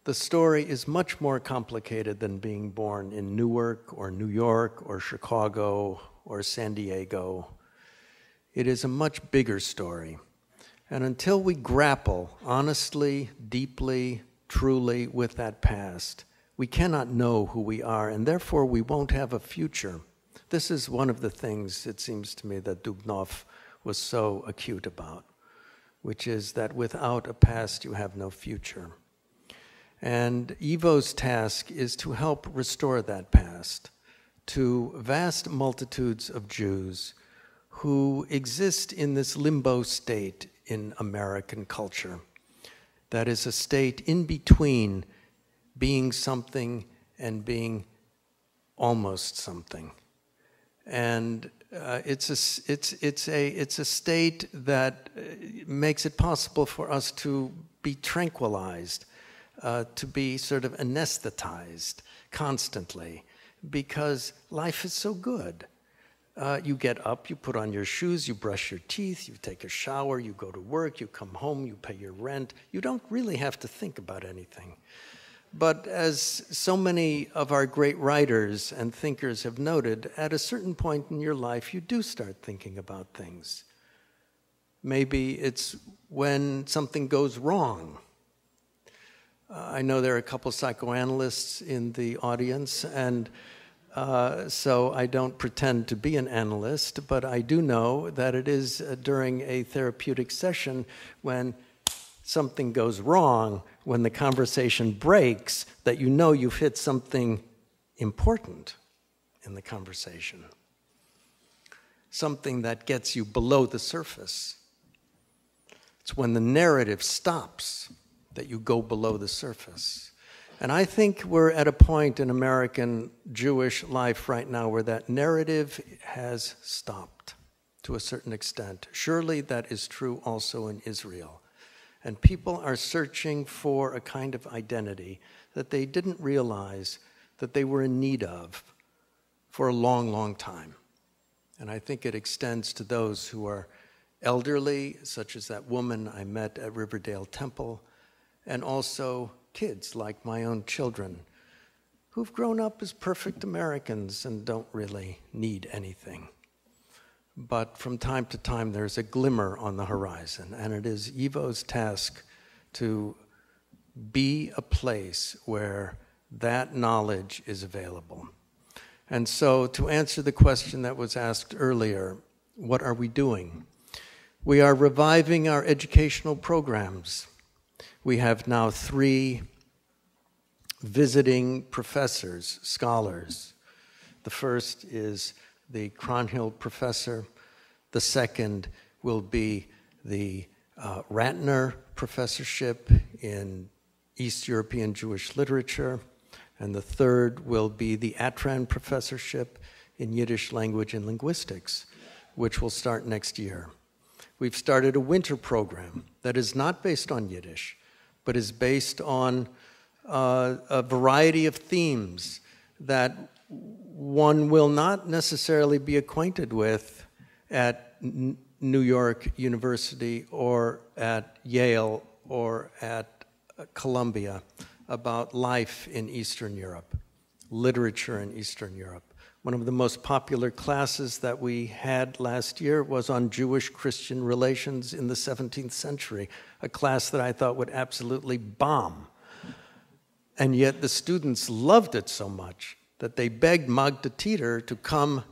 The story is much more complicated than being born in Newark or New York or Chicago or San Diego. It is a much bigger story. And until we grapple honestly, deeply, truly with that past, we cannot know who we are, and therefore we won't have a future. This is one of the things, it seems to me, that Dubnov was so acute about, which is that without a past, you have no future. And YIVO's task is to help restore that past to vast multitudes of Jews who exist in this limbo state in American culture. That is a state in between being something and being almost something. And it's a state that makes it possible for us to be tranquilized, to be sort of anesthetized constantly, because life is so good. You get up, you put on your shoes, you brush your teeth, you take a shower, you go to work, you come home, you pay your rent. You don't really have to think about anything. But as so many of our great writers and thinkers have noted, at a certain point in your life, you do start thinking about things. Maybe it's when something goes wrong. I know there are a couple psychoanalysts in the audience, and so I don't pretend to be an analyst, but I do know that it is during a therapeutic session when something goes wrong, when the conversation breaks, that you know you've hit something important in the conversation. Something that gets you below the surface. It's when the narrative stops that you go below the surface. And I think we're at a point in American Jewish life right now where that narrative has stopped to a certain extent. Surely that is true also in Israel. And people are searching for a kind of identity that they didn't realize that they were in need of for a long, long time. And I think it extends to those who are elderly, such as that woman I met at Riverdale Temple, and also kids like my own children who've grown up as perfect Americans and don't really need anything. But from time to time, there's a glimmer on the horizon, and it is YIVO's task to be a place where that knowledge is available. And so to answer the question that was asked earlier, what are we doing? We are reviving our educational programs. We have now 3 visiting professors, scholars. The first is the Kronhill professor. The second will be the Ratner professorship in East European Jewish literature. And the third will be the Atran professorship in Yiddish language and linguistics, which will start next year. We've started a winter program that is not based on Yiddish, but is based on a variety of themes that one will not necessarily be acquainted with at New York University or at Yale or at Columbia about life in Eastern Europe, literature in Eastern Europe. One of the most popular classes that we had last year was on Jewish-Christian relations in the 17th century, a class that I thought would absolutely bomb. And yet the students loved it so much that they begged Magda Teeter to come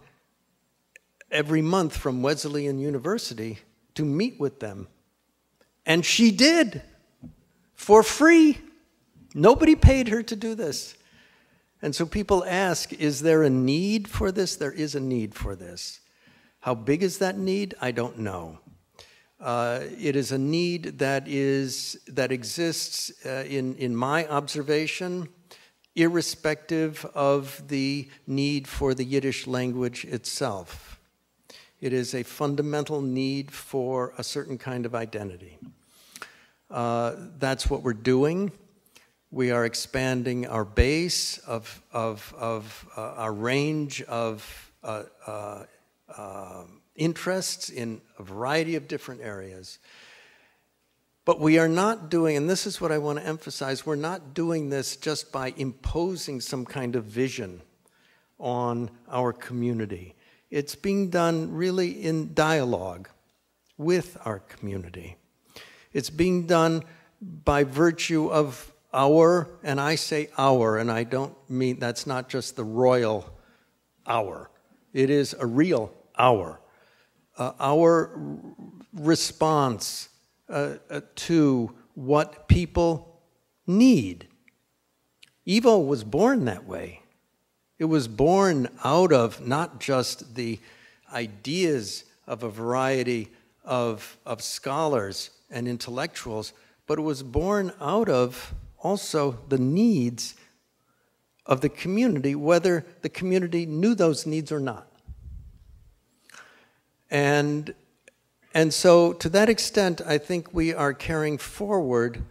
every month from Wesleyan University to meet with them. And she did, for free. Nobody paid her to do this. And so people ask, is there a need for this? There is a need for this. How big is that need? I don't know. It is a need that exists in my observation, irrespective of the need for the Yiddish language itself. It is a fundamental need for a certain kind of identity. That's what we're doing. We are expanding our base of our range of interests in a variety of different areas. But we are not doing, and this is what I want to emphasize, we're not doing this just by imposing some kind of vision on our community. It's being done really in dialogue with our community. It's being done by virtue of our, and I say our, and I don't mean, that's not just the royal our. It is a real our. Our response to what people need. YIVO was born that way. It was born out of not just the ideas of a variety of scholars and intellectuals, but it was born out of also the needs of the community, whether the community knew those needs or not. And so to that extent, I think we are carrying forward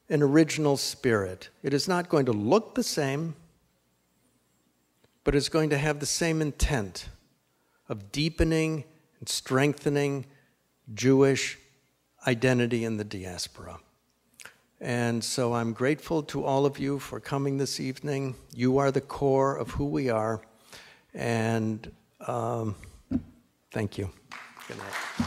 an original spirit. It is not going to look the same, but it's going to have the same intent of deepening and strengthening Jewish identity in the diaspora. And so I'm grateful to all of you for coming this evening. You are the core of who we are. And thank you. Good night.